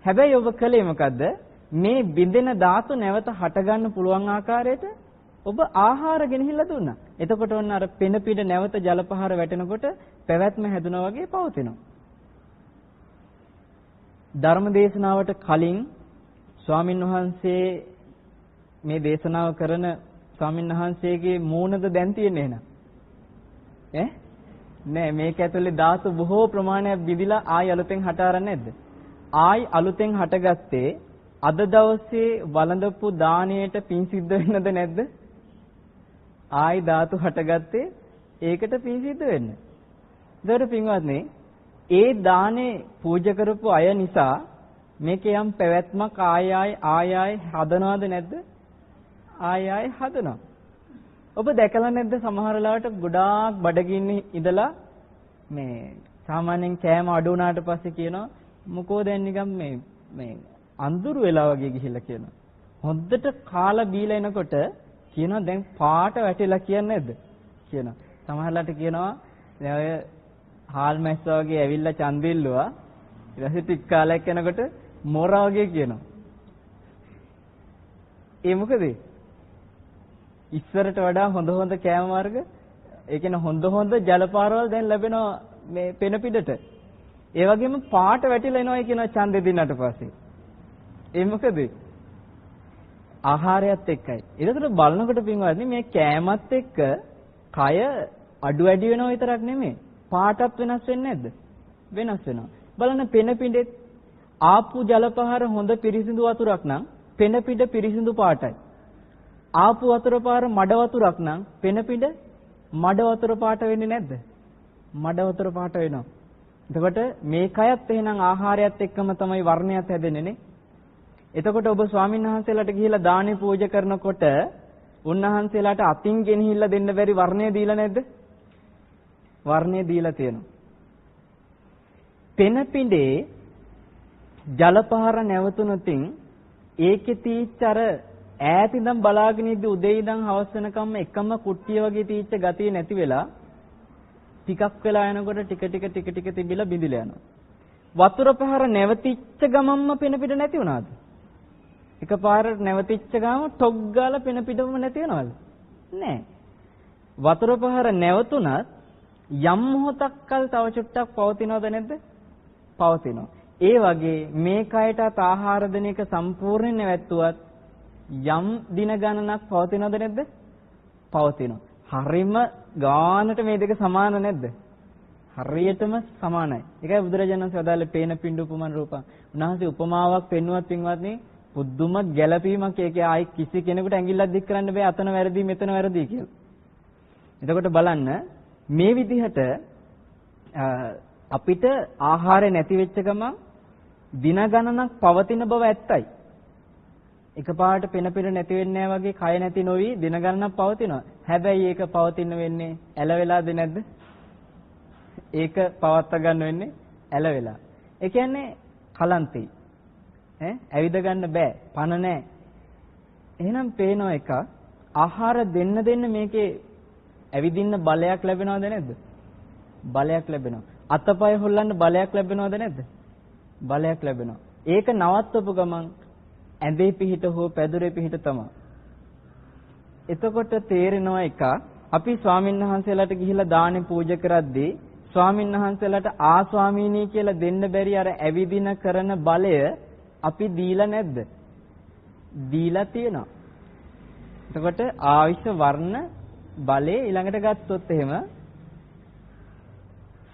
හැබැයි ඔබ කළේ මොකද්ද? මේ බිඳෙන ධාතු නැවත හටගන්න පුළුවන් ආකාරයට ඔබ ආහාර ගෙනහිල්ලා දුන්නා. එතකොට ඔන්න අර පෙන පිට නැවත ජල පහර වැටෙනකොට පැවැත්ම හැදුනා වගේ පවතිනවා. ධර්ම දේශනාවට කලින් ස්වාමින් වහන්සේ මේ දේශනාව කරන ස්වාමින් වහන්සේගේ මූණද දැන් තියෙන්නේ එහෙනම් නෑ මේක ඇතුලේ ධාතු බොහෝ ප්‍රමාණයක් බිඳිලා ආයි අලුතෙන් හට ආරන්නේ නැද්ද? ආයි අලුතෙන් හටගත්තේ අද දවසේ වළඳපු දාණයට පින් සිද්ධ වෙන්නද නැද්ද? ආයි ධාතු හටගත්තේ ඒකට පින් සිද්ධ වෙන්න. ඒතර පින්වත්නි ඒ දානේ පූජා කරපු අය නිසා මේකේ යම් පැවැත්මක් ආය හදනවද නැද්ද? ආය හදනවා. ඔබ දැකලා නැද්ද සමහර ලාවට ගොඩාක් බඩගින්නේ ඉඳලා මේ සාමාන්‍යයෙන් කෑම අඩු වුණාට පස්සේ කියනවා මොකෝ දැන් නිකන් මේ අඳුරු වෙලා වගේ ගිහිල්ලා කියනවා. හොද්දට කාලා බීලා එනකොට කියනවා දැන් පාට වැටිලා කියන්නේ නැද්ද? කියනවා. සමහරලාට කියනවා දැන් ඔය හාල් මැස්සා වගේ ඇවිල්ලා චන්දිල්ලුවා ඊට පස්සේ ටික කාලයක් යනකොට මොරා වගේ කියනවා. ඒ මොකද? ඉස්සරට වඩා හොඳ කෑම වර්ග ඒ කියන්නේ හොඳ ජලපාරවල් දැන් ලැබෙනවා මේ පෙන පිටට. ඒ වගේම පාට වැටිලා එනවා කියනවා ඡන්දෙ දිනනට පස්සේ. ඒ මොකද? ආහාරයත් එක්කයි. ඒකට බලනකොට පින්වත්නි මේ කෑමත් එක්ක කය අඩු වැඩි වෙනව විතරක් නෙමෙයි. පාටත් වෙනස් වෙන්නේ නැද්ද? වෙනස් වෙනවා. බලන්න පෙන පිටෙත් ආපු ජලපහර හොඳ පිරිසිදු වතුරක් නම් පෙන පිට පිරිසිදු පාටයි. ආපු වතුර පාර මඩ වතුරක් නම් පෙන පිට මඩ වතුර පාට වෙන්නේ නැද්ද? මඩ වතුර පාට වෙනවා. එතකොට මේ කයත් එහෙනම් ආහාරයත් එක්කම තමයි වර්ණයත් හැදෙන්නේ නේ. එතකොට ඔබ ස්වාමීන් වහන්සේලාට ගිහිලා දානේ පූජා කරනකොට උන්වහන්සේලාට අතින් ගෙනහිල්ලා දෙන්න බැරි වර්ණය දීලා නැද්ද? වර්ණය දීලා තියෙනවා. පෙන පිඬේ ජලපහර නැවතුනොතින් ඒකේ තීච්ච අර ඈත ඉඳන් බලාගෙන ඉද්දි උදේ ඉඳන් හවස වෙනකම්ම එකම කුට්ටිය වගේ තීච්ච ගතිය නැති වෙලා ටිකක් වෙලා යනකොට ටික තිබිලා බිඳිලා යනවා. වතුර පහර නැවතිච්ච ගමම්ම පෙන පිට නැති වුණාද? එකපාරට නැවතිච්ච ගමන් ටොක් ගාලා පෙන පිටවම නැති වෙනවද? නෑ. වතුර පහර නැවතුණත් යම් මොහොතක් කල තව චුට්ටක් පවතිනවද නැද්ද? පවතිනවා. ඒ වගේ මේ කයටත් ආහාර දෙන එක සම්පූර්ණයෙන් නැවැත්තුවත් යම් දින ගණනක් පවතිනවද නැද්ද? පවතිනවා. හරිම ගානට මේ දෙක සමාන නැද්ද? හරියටම සමානයි. ඒකයි බුදුරජාණන් වහන්සේ වදාළේ පේන පිඬු උපමන රූපං. උන්වහන්සේ උපමාවක් පෙන්වුවත් පින්වත්නි පුදුම ගැළපීමක් ඒකේ ආයි කිසි කෙනෙකුට ඇඟිල්ලක් දික් කරන්න බෑ අතන වැරදි මෙතන වැරදි කියලා. එතකොට බලන්න මේ විදිහට අපිට ආහාරය නැති වෙච්ච ගමන් දින ගණනක් පවතින බව ඇත්තයි. එකපාරට පෙන පිට නැති වෙන්නේ නැහැ වගේ කය නැති නොවි දින ගණනක් පවතිනවා. හැබැයි ඒක පවතින වෙන්නේ ඇල වෙලාද නැද්ද? ඒක පවත්වා ගන්න වෙන්නේ ඇල වෙලා. ඒ කියන්නේ කලන්තේ. ඇවිද ගන්න බෑ. පණ නැහැ. එහෙනම් පේන එක ආහාර දෙන්න මේකේ ඇවිදින්න බලයක් ලැබෙනවද නැද්ද? බලයක් ලැබෙනවා. අතපය හොල්ලන්න බලයක් ලැබෙනවද නැද්ද? බලයක් ලැබෙනවා. ඒක නවත්වපු ගමන් ඇඳේ පිහිට හෝ පැදුරේ පිහිට තමයි. එතකොට තේරෙනවා එක අපි ස්වාමින්වහන්සේලාට ගිහිලා දානේ පූජා කරද්දී ස්වාමින්වහන්සේලාට ආස්වාමීනී කියලා දෙන්න බැරි අර ඇවිදින කරන බලය අපි දීලා නැද්ද? දීලා තියෙනවා. එතකොට ආවිෂ වර්ණ බලේ ඊළඟට ගත්තොත් එහෙම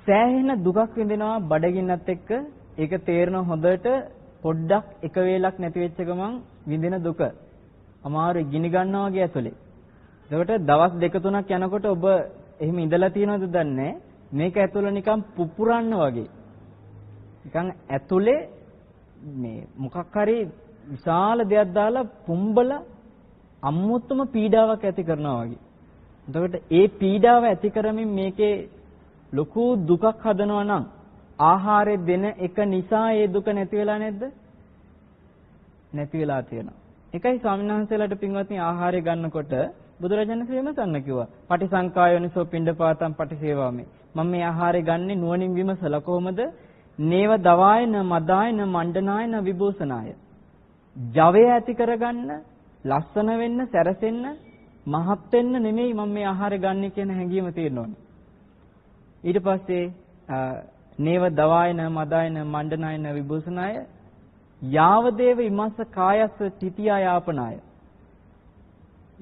සෑහෙන දුකක් විඳිනවා බඩගින්නත් එක්ක. ඒක තේරෙන හොඳට පොඩ්ඩක් එක වේලක් නැති වෙච්ච ගමන් විඳින දුක. අමාරු ගිනි ගන්නවා වගේ ඇතුලේ. එතකොට දවස් දෙක තුනක් යනකොට ඔබ එහෙම ඉඳලා තියෙනවද දන්නේ මේක ඇතුළේ නිකන් පුපුරන්න වගේ. නිකන් ඇතුලේ මේ මොකක් හරි විශාල දෙයක් දාලා පුම්බල අමුතුම පීඩාවක් ඇති කරනවා වගේ. එතකොට ඒ පීඩාව ඇති කරමින් මේකේ ලොකු දුකක් හදනවා නම් ආහාරය දෙන එක නිසා ඒ දුක නැති වෙලා නැද්ද? නැති වෙලා තියෙනවා. ඒකයි ස්වාමීන් වහන්සේලාට පින්වත්නි ආහාරය ගන්නකොට බුදුරජාණන් වහන්සේ විමසන්න කිව්වා. පටිසංකායෝනිසෝ පිණ්ඩපාතං පටිසේවාමි. මම මේ ආහාරය ගන්නේ නුවණින් විමසලා කොහොමද? නේව දවායන මදායන මණ්ඩනායන විභූෂනාය. ජවය ඇති කරගන්න, ලස්සන වෙන්න, සැරසෙන්න මහත් වෙන්න නෙමෙයි මම මේ ආහාරය ගන්න කියන හැඟීම තියෙන්න ඕනේ. ඊට පස්සේ නේව දවායන මදායන මණ්ඩනායන විභූෂණාය යාවදේව ඉමස්ස කායස්ස තිතියා යාපනාය.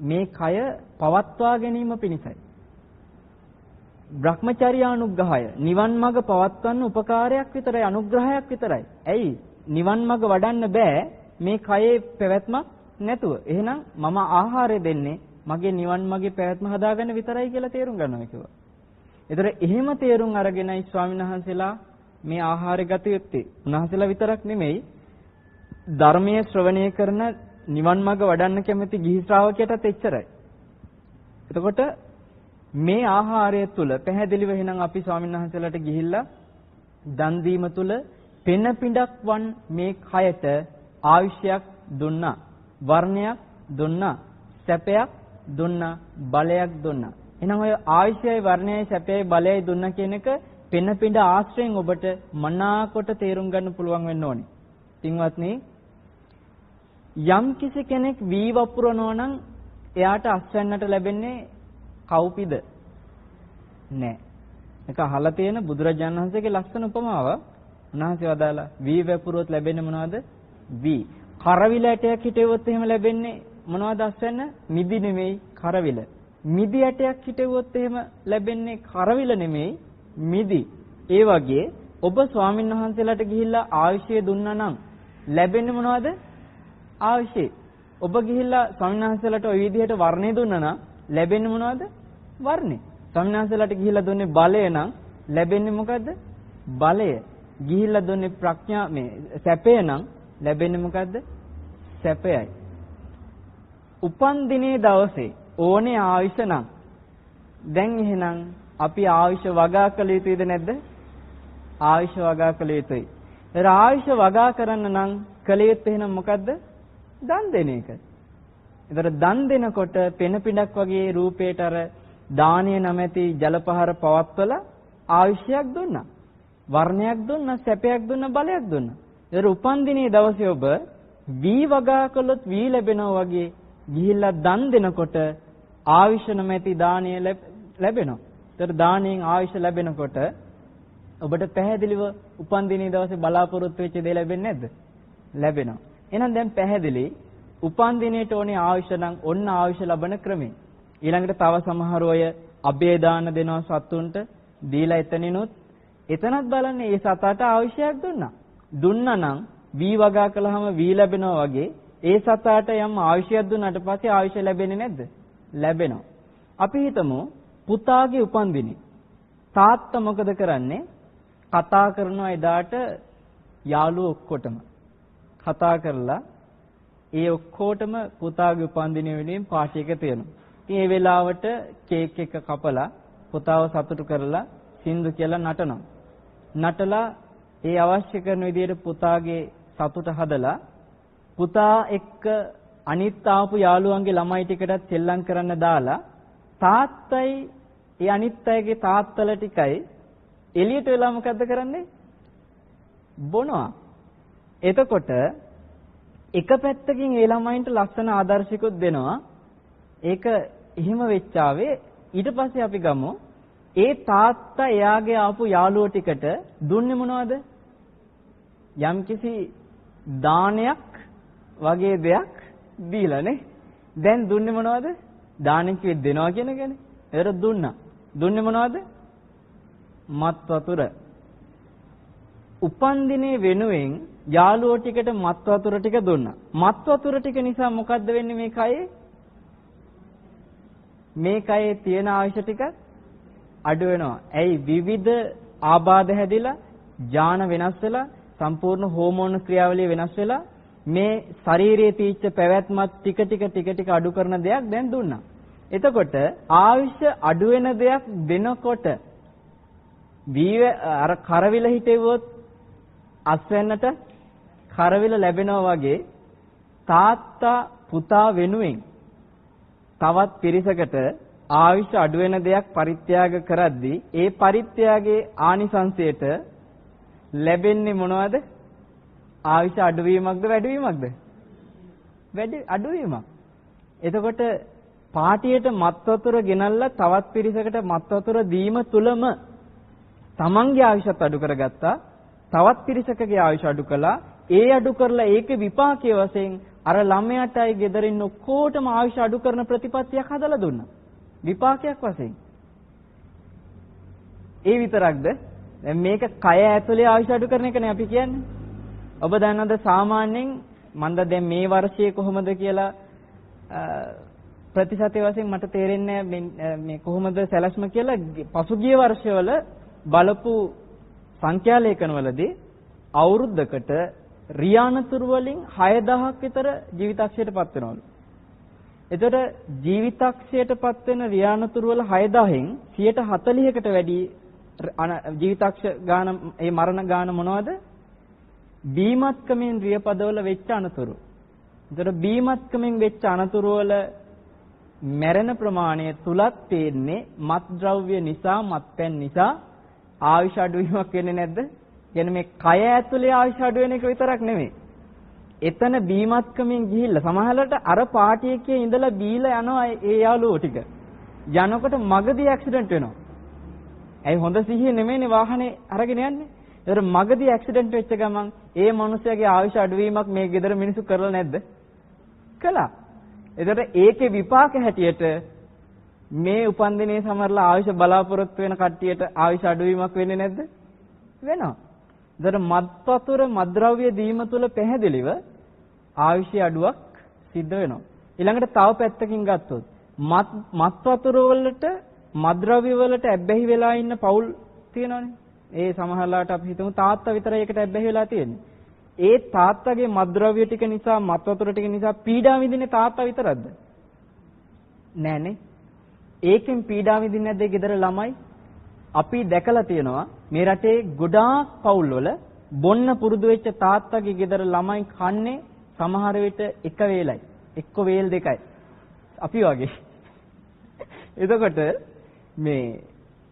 මේ කය පවත්වා ගැනීම පිණිසයි. බ්‍රහ්මචර්යානුග්‍රහය නිවන් මඟ පවත්වන්න උපකාරයක් විතරයි, අනුග්‍රහයක් විතරයි. ඇයි? නිවන් මඟ වඩන්න බෑ මේ කයේ පැවැත්මක් නැතුව. එහෙනම් මම ආහාරය දෙන්නේ මගේ නිවන් මගේ පැවැත්ම හදාගන්න විතරයි කියලා තේරුම් ගන්නවා කිව්වා. ඒතර එහෙම තේරුම් අරගෙනයි ස්වාමීන් වහන්සේලා මේ ආහාරය ගත යුත්තේ. උන්වහන්සේලා විතරක් නෙමෙයි ධර්මයේ ශ්‍රවණය කරන නිවන් මඟ වඩන්න කැමති ගිහි ශ්‍රාවකයටත් එච්චරයි. එතකොට මේ ආහාරය තුල පැහැදිලිව එහෙනම් අපි ස්වාමීන් වහන්සේලාට ගිහිල්ලා දන් දීම තුල පෙන පිඬක් වන් මේ කයට ආයුෂයක් දුන්නා, වර්ණයක් දුන්නා, සැපයක් දුන්නා, බලයක් දුන්නා. එහෙනම් ඔය ආයුෂයයි වර්ණයයි සැපයයි බලයයි දුන්නා කියන එක පෙන පිඬ ආශ්‍රයෙන් ඔබට මනාකොට තේරුම් ගන්න පුළුවන් වෙන්න ඕනේ. පින්වත්නි, යම් කිසි කෙනෙක් වී වපුරනවා නම් එයාට අස්වැන්නට ලැබෙන්නේ කව්පිද? නෑ. ඒක අහලා තියෙන බුදුරජාණන් වහන්සේගේ ලස්සන උපමාවක්. උන්වහන්සේ වදාලා වී වපුරුවොත් ලැබෙන්නේ මොනවද? වී. කරවිල ඇටයක් හිටෙව්වොත් එහෙම ලැබෙන්නේ මොනවද අස්වැන්න? මිදි නෙමෙයි කරවිල. මිදි ඇටයක් හිටෙව්වොත් එහෙම ලැබෙන්නේ කරවිල නෙමෙයි මිදි. ඒ වගේ ඔබ ස්වාමීන් වහන්සේලාට ගිහිල්ලා ආයුෂය දුන්නා නම් ලැබෙන්නේ මොනවද? ආයුෂය. ඔබ ගිහිල්ලා ස්වාමීන් වහන්සේලාට ওই විදිහට වර්ණය දුන්නා නම් ලැබෙන්නේ මොනවද? වර්ණේ. ස්වාමීන් වහන්සේලාට ගිහිල්ලා දුන්නේ බලය නම් ලැබෙන්නේ මොකද්ද? බලය. ගිහිල්ලා දුන්නේ ප්‍රඥා මේ සැපය නම් ලැබෙන්නේ මොකද්ද? සැපයයි. උපන් දිනේ දවසේ ඕනේ ආයුෂ නම් දැන් එහෙනම් අපි ආයුෂ වගා කළ යුතුද නැද්ද? ආයුෂ වගා කළ යුතුයි. ඒ ආයුෂ වගා කරන්න නම් කළ යුත්තේ එහෙනම් මොකද්ද? දන් දෙන එක. ඒතර දන් දෙනකොට පෙන පිඬක් වගේ රූපේට අර දානීය නැමැති ජලපහර පවත්වලා ආයුෂයක් දුන්නා. වර්ණයක් දුන්නා, සැපයක් දුන්නා, බලයක් දුන්නා. ඒතර උපන් දිනේ දවසේ ඔබ වී වගා කළොත් වී ලැබෙනවා වගේ ගිහිල්ලා දන් දෙනකොට ආයුෂ නැමැති දානීය ලැබෙනවා. ඒතර දානයෙන් ආයුෂ ලැබෙනකොට ඔබට පැහැදිලිව උපන් දිනේ දවසේ බලාපොරොත්තු වෙච්ච දේ ලැබෙන්නේ නැද්ද? ලැබෙනවා. එහෙනම් දැන් පැහැදිලි උපන් දිනේට ඕනේ ආයුෂ නම් ඔන්න ආයුෂ ලබන ක්‍රමය. ඊළඟට තව සමහර අය අබේ දාන දෙනවා සතුන්ට දීලා එතනිනුත් එතනත් බලන්න ඒ සතාට ආයුෂයක් දුන්නා. දුන්නා නම් වී වගා කළාම වී ලැබෙනවා වගේ ඒ සතාට යම් ආයුෂයක් දුන්නාට පස්සේ ආයුෂ ලැබෙන්නේ නැද්ද? ලැබෙනවා. අපි හිතමු පුතාගේ උපන්දිනේ. තාත්තා මොකද කරන්නේ? කතා කරනවා එදාට යාළුවෝ ඔක්කොටම. කතා කරලා ඒ ඔක්කොටම පුතාගේ උපන්දිනය වෙනුවෙන් පාටි එක තියනවා. ඉතින් ඒ වෙලාවට කේක් එක කපලා පුතාව සතුටු කරලා සින්දු කියලා නටනවා. නටලා ඒ අවශ්‍ය කරන විදිහට පුතාගේ සතුට හදලා පුතා එක්ක අනිත් ආපු යාළුවන්ගේ ළමයි ටිකටත් සෙල්ලම් කරන්න දාලා තාත්තයි ඒ අනිත් අයගේ තාත්තල ටිකයි එළියට වෙලා මොකද්ද කරන්නේ? බොනවා. එතකොට එක පැත්තකින් ඒ ළමයින්ට ලස්සන ආදර්ශිකුත් දෙනවා. ඒක එහෙම වෙච්චාවේ ඊට පස්සේ අපි ගමු ඒ තාත්තා එයාගේ ආපු යාළුවෝ ටිකට දුන්නේ මොනවද? යම්කිසි දානයක් වගේ දෙයක් දීලානේ. දැන් දුන්නේ මොනවද? දානෙන් කිව්වෙ දෙනවා කියන එකනේ. ඒතර දුන්නා. දුන්නේ මොනවද? මත් වතුර. උපන් දිනේ වෙනුවෙන් යාළුවෝ ටිකට මත් වතුර ටික දුන්නා. මත් වතුර ටික නිසා මොකද්ද වෙන්නේ මේ කයේ? මේ කයේ තියෙන ආයුෂ ටික අඩු වෙනවා. ඇයි? විවිධ ආබාධ හැදිලා, ඥාන වෙනස් වෙලා, සම්පූර්ණ හෝමෝන ක්‍රියාවලිය වෙනස් වෙලා මේ ශරීරයේ තීච්ච පැවැත්මත් ටික ටික අඩු කරන දෙයක් දැන් දුන්නා. එතකොට ආයුෂ අඩු වෙන දෙයක් දෙනකොට අර කරවිල හිටෙවොත් අස්වැන්නට කරවිල ලැබෙනවා වගේ තාත්තා පුතා වෙනුවෙන් තවත් පිරිසකට ආයුෂ අඩු වෙන දෙයක් පරිත්‍යාග කරද්දී ඒ පරිත්‍යාගයේ ආනිසංසයට ලැබෙන්නේ මොනවද? ආයුෂ අඩුවීමක්ද වැඩිවීමක්ද? අඩුවීමක්. එතකොට පාටියට මත් වතුර ගෙනල්ලා තවත් පිරිසකට මත් වතුර දීම තුලම තමන්ගේ ආයුෂත් අඩු කරගත්තා. තවත් පිරිසකගේ ආයුෂ අඩු කළා. ඒ අඩු කරලා ඒකේ විපාකයේ වශයෙන් අර ළමයාටයි ගෙදරින් ඔක්කොටම ආයුෂ අඩු කරන ප්‍රතිපත්තියක් හදලා දුන්නා. විපාකයක් වශයෙන්. ඒ විතරක්ද? දැන් මේක කය ඇතුලේ ආයුෂ අඩු කරන එකනේ අපි කියන්නේ. ඔබ දන්නවද සාමාන්‍යයෙන් මන්ද දැන් මේ වර්ෂයේ කොහොමද කියලා ප්‍රතිශතය වශයෙන් මට තේරෙන්නේ මේ කොහොමද සැලැස්ම කියලා පසුගිය වර්ෂවල බලපු සංඛ්‍යා ලේඛනවලදී අවුරුද්දකට රියානතුරු වලින් 6000ක් විතර ජීවිතක්ෂයටපත් වෙනවලු. එතකොට ජීවිතක්ෂයටපත් වෙන රියානතුරු වල 6000න් 140කට වැඩි ජීවිතක්ෂ ගාන ඒ මරණ ගාන මොනවද? බීමත්කමෙන් රියපදවල වෙච්ච අනතුරු. එතකොට බීමත්කමෙන් වෙච්ච අනතුරු වල මැරෙන ප්‍රමාණය තුලත් තේන්නේ මත් ද්‍රව්‍ය නිසා මත්පැන් නිසා ආයුෂ අඩුවීමක් වෙන්නේ නැද්ද? කියන්නේ මේ කය ඇතුලේ ආයුෂ අඩු වෙන එක විතරක් නෙමෙයි. එතන බීමත්කමින් ගිහිල්ලා සමහරවිට අර පාටියකේ ඉඳලා බීලා යනවා ඒ යාළුවෝ ටික. යනකොට මගදී ඇක්සිඩන්ට් වෙනවා. ඇයි හොඳ සිහිය නෙමෙයිනේ වාහනේ අරගෙන යන්නේ. ඒතර මගදී ඇක්සිඩන්ට් වෙච්ච ගමන් ඒ මනුස්සයාගේ ආයුෂ අඩුවීමක් මේ ගෙදර මිනිස්සු කරලා නැද්ද? කළා. ඒතර ඒකේ විපාක හැටියට මේ උපන්දිනේ සමරලා ආයුෂ බලාපොරොත්තු වෙන කට්ටියට ආයුෂ අඩුවීමක් වෙන්නේ නැද්ද? වෙනවා. ඒතර මත් වතුර මද්ද්‍රව්‍ය දීම තුල පැහැදිලිව ආයුෂයේ අඩුවක් සිද්ධ වෙනවා. ඊළඟට තව පැත්තකින් ගත්තොත් මත් වතුර වලට මද්ද්‍රව්‍ය වලට ඇබ්බැහි වෙලා ඉන්න පවුල් තියෙනවනේ. ඒ සමහරලාට අපි හිතමු තාත්තා විතරයි ඒකට ඇබ්බැහි වෙලා තියෙන්නේ. ඒ තාත්තගේ මද්ද්‍රව්‍ය ටික නිසා මත් වතුර ටික නිසා පීඩා විඳින්නේ තාත්තා විතරක්ද? නෑනේ. ඒකෙන් පීඩා විඳින්නේ නැද්ද ගෙදර ළමයි? අපි දැකලා තියෙනවා මේ රටේ ගොඩාක් පවුල්වල බොන්න පුරුදු වෙච්ච තාත්තගේ ගෙදර ළමයි කන්නේ සමහර විට එක වේලයි. එක්ක වේල් දෙකයි. අපි වගේ. එතකොට මේ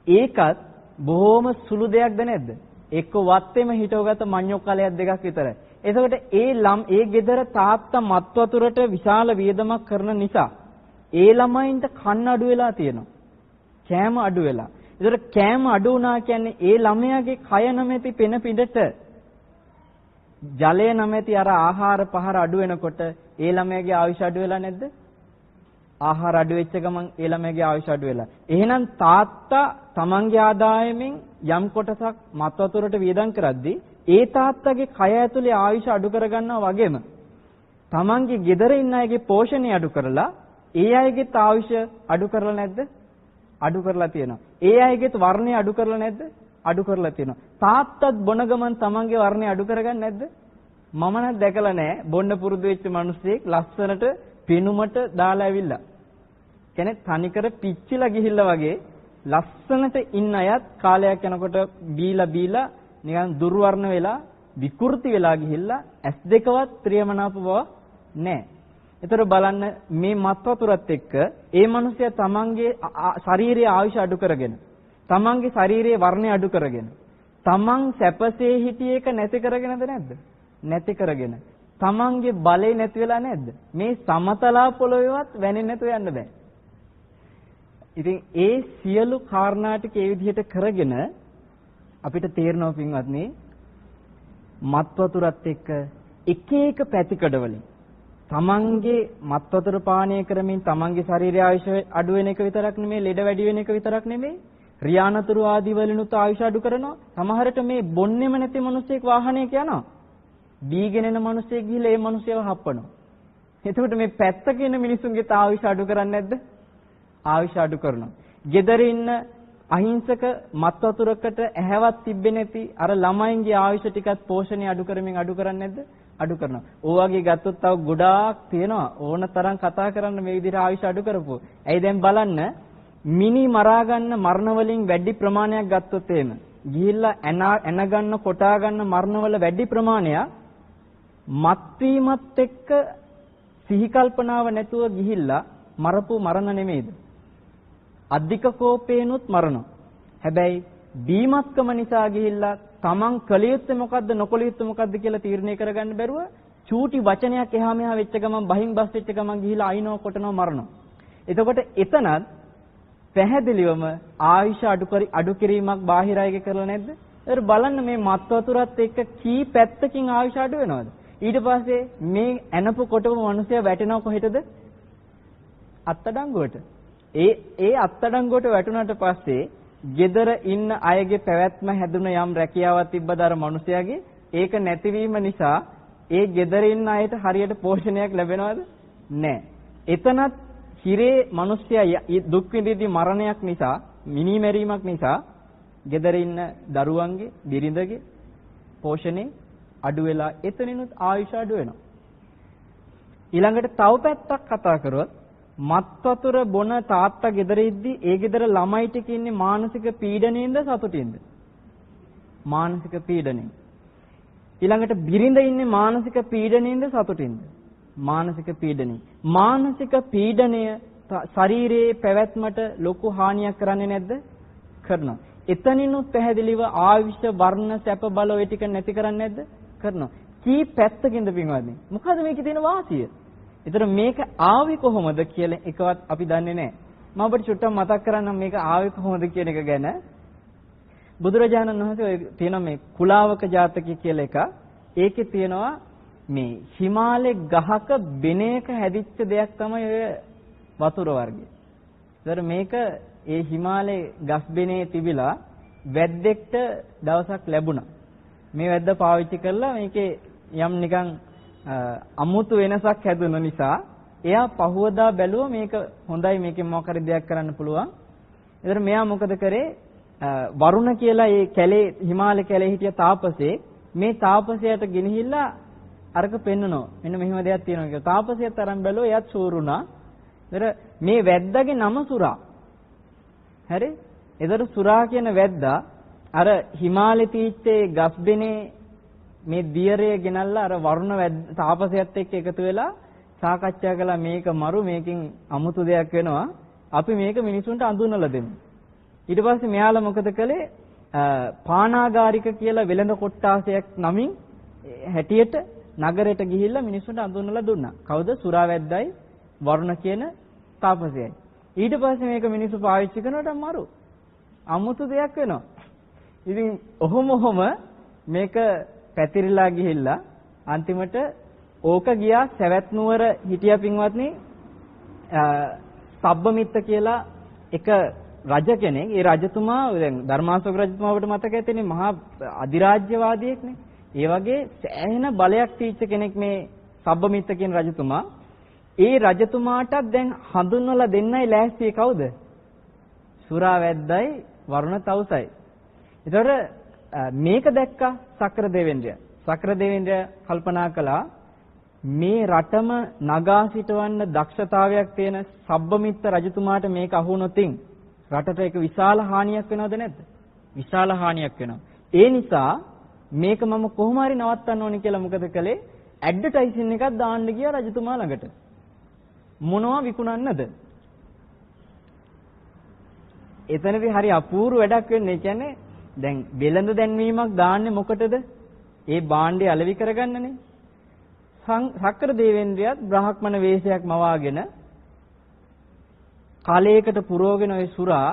ඒකත් බොහොම සුළු දෙයක්ද නැද්ද? එක්ක වත්තේම හිටවගත මඤ්ඤොක් කලයක් දෙකක් විතරයි. එතකොට ඒ ගෙදර තාත්තා මත් වතුරට විශාල වියදමක් කරන නිසා ඒ ළමයින්ට කන්න අඩු වෙලා තියෙනවා. කෑම අඩු වෙලා. ඒතර කෑම අඩු වුණා කියන්නේ ඒ ළමයාගේ කය නැමැති පෙන පිටට ජලය නැමැති අර ආහාර පහර අඩු වෙනකොට ඒ ළමයාගේ ආයුෂ අඩු වෙලා නැද්ද? ආහාර අඩු වෙච්ච ගමන් ඒ ළමයාගේ ආයුෂ අඩු වෙලා. එහෙනම් තාත්තා තමන්ගේ ආදායමෙන් යම් කොටසක් මත් වතුරට වියදම් කරද්දී ඒ තාත්තගේ කය ඇතුලේ ආයුෂ අඩු කරගන්නවා වගේම තමන්ගේ ගෙදර ඉන්න අයගේ පෝෂණය අඩු කරලා ඒ අයගේ ආයුෂ අඩු කරලා නැද්ද? අඩු කරලා තියෙනවා. ඒ අයගේත් වර්ණය අඩු කරලා නැද්ද? අඩු කරලා තියෙනවා. තාත්තත් බොන ගමන් තමන්ගේ වර්ණය අඩු කරගන්නේ නැද්ද? මම නම් දැකලා නැහැ බොන්න පුරුදු වෙච්ච මිනිස්සෙක් ලස්සනට පෙනුමට දාලා ඇවිල්ලා. කියන්නේ තනිකර පිච්චිලා ගිහිල්ලා වගේ ලස්සනට ඉන්න අයත් කාලයක් යනකොට බීලා නිකන් දුර්වර්ණ වෙලා විකෘති වෙලා ගිහිල්ලා ඇස් දෙකවත් ප්‍රියමනාප බව නැහැ. ඒතර බලන්න මේ මත් වතුරත් එක්ක ඒ මිනිසයා තමන්ගේ ශාරීරික ආයුෂ අඩු කරගෙන තමන්ගේ ශාරීරික වර්ණය අඩු කරගෙන තමන් සැපසේ හිටිය එක නැති කරගෙනද නැද්ද? නැති කරගෙන තමන්ගේ බලය නැති වෙලා නැද්ද? මේ සමතලා පොළොවේවත් වැනෙන්නේ නැතුව යන්න බෑ. ඉතින් ඒ සියලු කාරණා ටික ඒ විදිහට කරගෙන අපිට තේරෙනවා පින්වත්නි මත් වතුරත් එක්ක එක එක පැතිකඩ වලින් තමන්ගේ මත් වතුර පානය කරමින් තමන්ගේ ශරීරයේ ආයුෂ අඩු වෙන එක විතරක් නෙමෙයි ලෙඩ වැඩි වෙන එක විතරක් නෙමෙයි රියානතුරු ආදී වලිනුත් ආයුෂ අඩු කරනවා. සමහරට මේ බොන්නේම නැති මිනිස්සෙක් වාහනයක යනවා. බීගෙන එන මිනිස්සෙක් ගිහලා ඒ මිනිස්සයව හප්පනවා. එතකොට මේ පැත්තක ඉන්න මිනිසුන්ගේ ආයුෂ අඩු කරන්නේ නැද්ද? ආයුෂ අඩු කරනවා. gedare ඉන්න අහිංසක මත් වතුරකට ඇහැවක් තිබෙන්නේ නැති අර ළමයින්ගේ ආයුෂ ටිකත් පෝෂණය අඩු කරමින් අඩු කරන්නේ නැද්ද? අඩු කරනවා. ඕවාගේ ගත්තොත් තව ගොඩාක් තියෙනවා. ඕන තරම් කතා කරන්න මේ විදිහට ආයුෂ අඩු කරපුවා. ඇයි දැන් බලන්න මිනි මරා ගන්න මරණ වලින් වැඩි ප්‍රමාණයක් ගත්තොත් එහෙම ගිහිල්ලා එන ගන්න කොටා ගන්න මරණ වල වැඩි ප්‍රමාණයක් මත් වීමත් එක්ක සිහි කල්පනාව නැතුව ගිහිල්ලා මරපු මරණ නෙමෙයිද? අධික කෝපේනොත් මරනවා. හැබැයි බීමත්කම නිසා ගිහිල්ලා තමන් කළ යුත්තේ මොකද්ද නොකළ යුත්තේ මොකද්ද කියලා තීරණය කරගන්න බැරුව චූටි වචනයක් එහා මෙහා වෙච්ච ගමන් බහින් බස් වෙච්ච ගමන් ගිහිල්ලා අයිනෝ කොටනෝ මරනවා. එතකොට එතනත් පැහැදිලිවම ආයුෂ අඩු කිරීමක් බාහිර අයගේ කරලා නැද්ද? ඒතර බලන්න මේ මත් වතුරත් එක්ක කී පැත්තකින් ආයුෂ අඩු වෙනවද? ඊට පස්සේ මේ ඇනපු කොටම මිනිස්සයා වැටෙනව කොහෙටද? අත්තඩංගුවට. ඒ අත්තඩංගුවට වැටුණාට පස්සේ gedara ඉන්න අයගේ පැවැත්ම හැදුන යම් රැකියාවක් තිබ්බද අර මිනිසයාගේ ඒක නැතිවීම නිසා ඒ gedara ඉන්න අයට හරියට පෝෂණයක් ලැබෙනවද? නැහැ. එතනත් හිරේ මිනිසයා දුක් විඳිද්දී මරණයක් නිසා මිනිමැරීමක් නිසා gedara ඉන්න දරුවන්ගේ බිරිඳගේ පෝෂණය අඩු වෙලා එතනිනුත් ආයුෂ අඩු වෙනවා. ඊළඟට තව පැත්තක් කතා කරොත් මත් වතුර බොන තාත්තා ගෙදර ඉද්දී ඒ ගෙදර ළමයි ටික ඉන්නේ මානසික පීඩණයෙන්ද සතුටින්ද? මානසික පීඩණයෙන්. ඊළඟට බිරිඳ ඉන්නේ මානසික පීඩණයෙන්ද සතුටින්ද? මානසික පීඩණයෙන්. මානසික පීඩණය ශරීරයේ පැවැත්මට ලොකු හානියක් කරන්නේ නැද්ද? කරනවා. එතනිනුත් පැහැදිලිව ආයුෂ වර්ණ සැප බල ඔය ටික නැති කරන්නේ නැද්ද? කරනවා. කී පැත්තකින්ද පින්වත්නි? මොකද මේකේ තියෙන වාසිය? ඒතර මේක ආවේ කොහොමද කියලා එකවත් අපි දන්නේ නැහැ. මම ඔබට චුට්ටක් මතක් කරන්නම් මේක ආවේ කොහොමද කියන එක ගැන. බුදුරජාණන් වහන්සේ ඔය තියෙන මේ කුලාවක ජාතකය කියලා එක. ඒකේ තියෙනවා මේ හිමාලයේ ගහක බෙනයක හැදිච්ච දෙයක් තමයි ඔය වතුර වර්ගය. ඒතර මේක ඒ හිමාලයේ ගස් බෙනේ තිබිලා වැද්දෙක්ට දවසක් ලැබුණා. මේ වැද්ද පාවිච්චි කරලා මේකේ යම් නිකන් අමුතු වෙනසක් හැදුන නිසා එයා පහුවදා බැලුවා මේක හොඳයි මේකෙන් මොකක් හරි දෙයක් කරන්න පුළුවන්. ඒතර මෙයා මොකද කරේ? වරුණ කියලා ඒ කැලේ හිමාලය කැලේ හිටිය තාපසේ මේ තාපසයාට ගෙනහිල්ලා අරක පෙන්නනවා. මෙන්න මෙහෙම දෙයක් තියෙනවා කියලා. තාපසයාත් අරන් බැලුවා එයාත් සූරුණා. ඒතර මේ වැද්දාගේ නම සුරා. හරි? ඒතර සුරා කියන වැද්දා අර හිමාලේ තීච්චේ ගස්බෙනේ මේ දියරය ගෙනල්ලා අර වරුණ තාපසයත් එක්ක එකතු වෙලා සාකච්ඡා කළා මේක මරු මේකෙන් අමුතු දෙයක් වෙනවා අපි මේක මිනිසුන්ට අඳුනලා දෙමු. ඊට පස්සේ මෙයාලා මොකද කළේ? පානාගාරික කියලා වෙළඳ කොට්ටාසයක් නමින් හැටියට නගරයට ගිහිල්ලා මිනිසුන්ට අඳුනලා දුන්නා. කවුද? සුරා වැද්දයි වරුණ කියන තාපසයයි. ඊට පස්සේ මේක මිනිස්සු පාවිච්චි කරනකොට මරු අමුතු දෙයක් වෙනවා. ඉතින් ඔහොම මේක පැතිරිලා ගිහිල්ලා අන්තිමට ඕක ගියා සවැත් නුවර හිටියා පින්වත්නි සබ්බමිත්ත කියලා එක රජ කෙනෙක්. ඒ රජතුමා දැන් ධර්මාශෝක රජතුමා අපිට මතක ඇතිනේ මහා අධිරාජ්‍යවාදියෙක්නේ. ඒ වගේ සෑහෙන බලයක් තීච්ච කෙනෙක් මේ සබ්බමිත්ත කියන රජතුමා. ඒ රජතුමාටත් දැන් හඳුන්වලා දෙන්නයි ලෑස්තියේ කවුද? සුරා වැද්දයි වරුණ තවුසයි. ඒතර මේක දැක්කා සක්‍ර දෙවෙන්ද්‍රයා. සක්‍ර දෙවෙන්ද්‍රයා කල්පනා කළා මේ රටම නගා සිටවන්න දක්ෂතාවයක් තියෙන සබ්බමිත්ත රජතුමාට මේක අහුනොතින් රටට ඒක විශාල හානියක් වෙනවද නැද්ද? විශාල හානියක් වෙනවා. ඒ නිසා මේක මම කොහොම හරි නවත්තන්න ඕනේ කියලා මොකද කළේ? ඇඩ්වර්ටයිසින් එකක් දාන්න ගියා රජතුමා ළඟට. මොනවා විකුණන්නද? එතනදී හරි අපූර්ව වැඩක් වෙන්නේ. ඒ කියන්නේ දැන් වෙළඳ දැන්වීමක් දාන්නේ මොකටද? ඒ භාණ්ඩය අලෙවි කරගන්නනේ. සක්‍ර දේවේන්ද්‍රයාත් බ්‍රාහ්මණ වේශයක් මවාගෙන කාලයකට පුරවගෙන ওই සුරා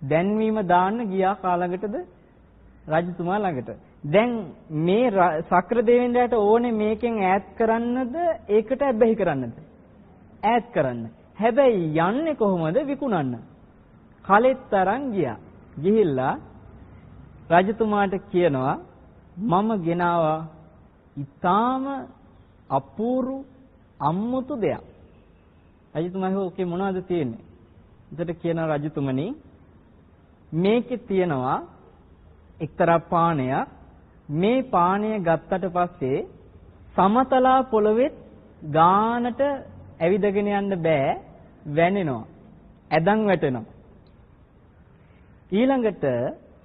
දැන්වීම දාන්න ගියා කාලඟටද රජතුමා ළඟට. දැන් මේ සක්‍ර දේවේන්ද්‍රයාට ඕනේ මේකෙන් ඈත් කරන්නද ඒකට ඇබ්බැහි කරන්නද? ඈත් කරන්න. හැබැයි යන්නේ කොහොමද? විකුණන්න. කලෙත් තරන් ගියා. ගිහිල්ලා රජතුමාට කියනවා මම ගෙනාවා ඊටාම අපූර්ව අමුතු දෙයක්. රජතුමා ඔකේ මොනවද තියෙන්නේ? එතකොට කියන රජතුමනි මේකේ තියෙනවා එක්තරා පානයක්. මේ පානය ගත්තට පස්සේ සමතලා පොළවේ ගානට ඇවිදගෙන යන්න බෑ, වැනෙනවා. ඇදන් වැටෙනවා. ඊළඟට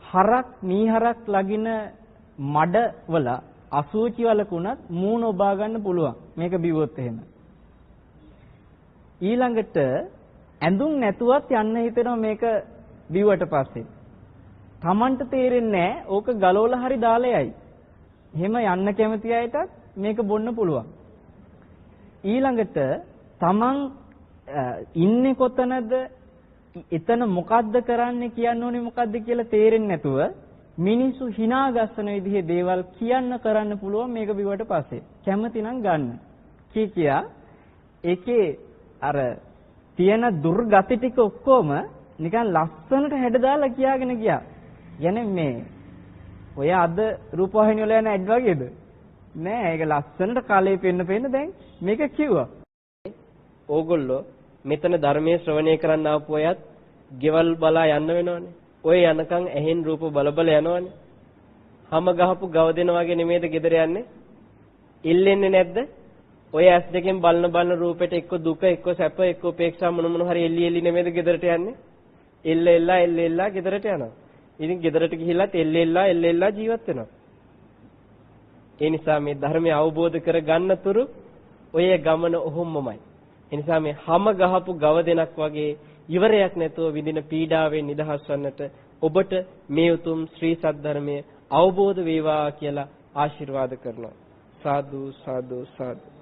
හරක් මීහරක් ලගින මඩ වල අසූචි වලකුණත් මූණ ඔබා ගන්න පුළුවන් මේක බිව්වොත් එහෙම. ඊළඟට ඇඳුම් නැතුවත් යන්න හිතෙනවා මේක බිව්වට පස්සේ. Tamanට තේරෙන්නේ නැහැ ඕක ගලවලා හරි දාලා යයි. එහෙම යන්න කැමති අයටත් මේක බොන්න පුළුවන්. ඊළඟට Taman ඉන්නේ කොතනද, එතන මොකද්ද කරන්න කියන්න ඕනේ මොකද්ද කියලා තේරෙන්නේ නැතුව මිනිස්සු hina ගස්සන විදිහේ දේවල් කියන්න කරන්න පුළුවන් මේක බිව්වට පස්සේ. කැමති නම් ගන්න. කියා ඒකේ අර තියෙන දුර්ගති ටික ඔක්කොම නිකන් ලස්සනට හැඩ දාලා කියාගෙන ගියා. යන්නේ මේ ඔය අද රූපවාහිනිය වල යන ඇඩ් වගේද? නෑ, ඒක ලස්සනට කාලේ පෙන්න දැන් මේක කිව්වා. ඕගොල්ලෝ මෙතන ධර්මයේ ශ්‍රවණය කරන්න ආපු අයත් ගෙවල් බලා යන්න වෙනවනේ. ඔය යනකම් ඇහෙන් රූප බල යනවනේ. හැම ගහපු ගව දෙන වගේ නෙමෙයිද ගෙදර යන්නේ? ඉල්ලෙන්නේ නැද්ද? ඔය ඇස් දෙකෙන් බලන රූපෙට එක්ක දුක, එක්ක සැප, එක්ක උපේක්ෂා මොන හරි එල්ලි නෙමෙයිද ගෙදරට යන්නේ? එල්ලෙල්ලා ගෙදරට යනවා. ඉතින් ගෙදරට ගිහිල්ලත් එල්ලෙල්ලා ජීවත් වෙනවා. ඒ නිසා මේ ධර්මය අවබෝධ කර ගන්නතුරු ඔය ගමන ඔහොමමයි. ඒ නිසා මේ හැම ගහපු ගව දෙනක් වගේ ඉවරයක් නැතුව විඳින පීඩාවෙන් නිදහස් වන්නට ඔබට මේ උතුම් ශ්‍රී සද්ධර්මය අවබෝධ වේවා කියලා ආශිර්වාද කරනවා. සාදු සාදු සාදු.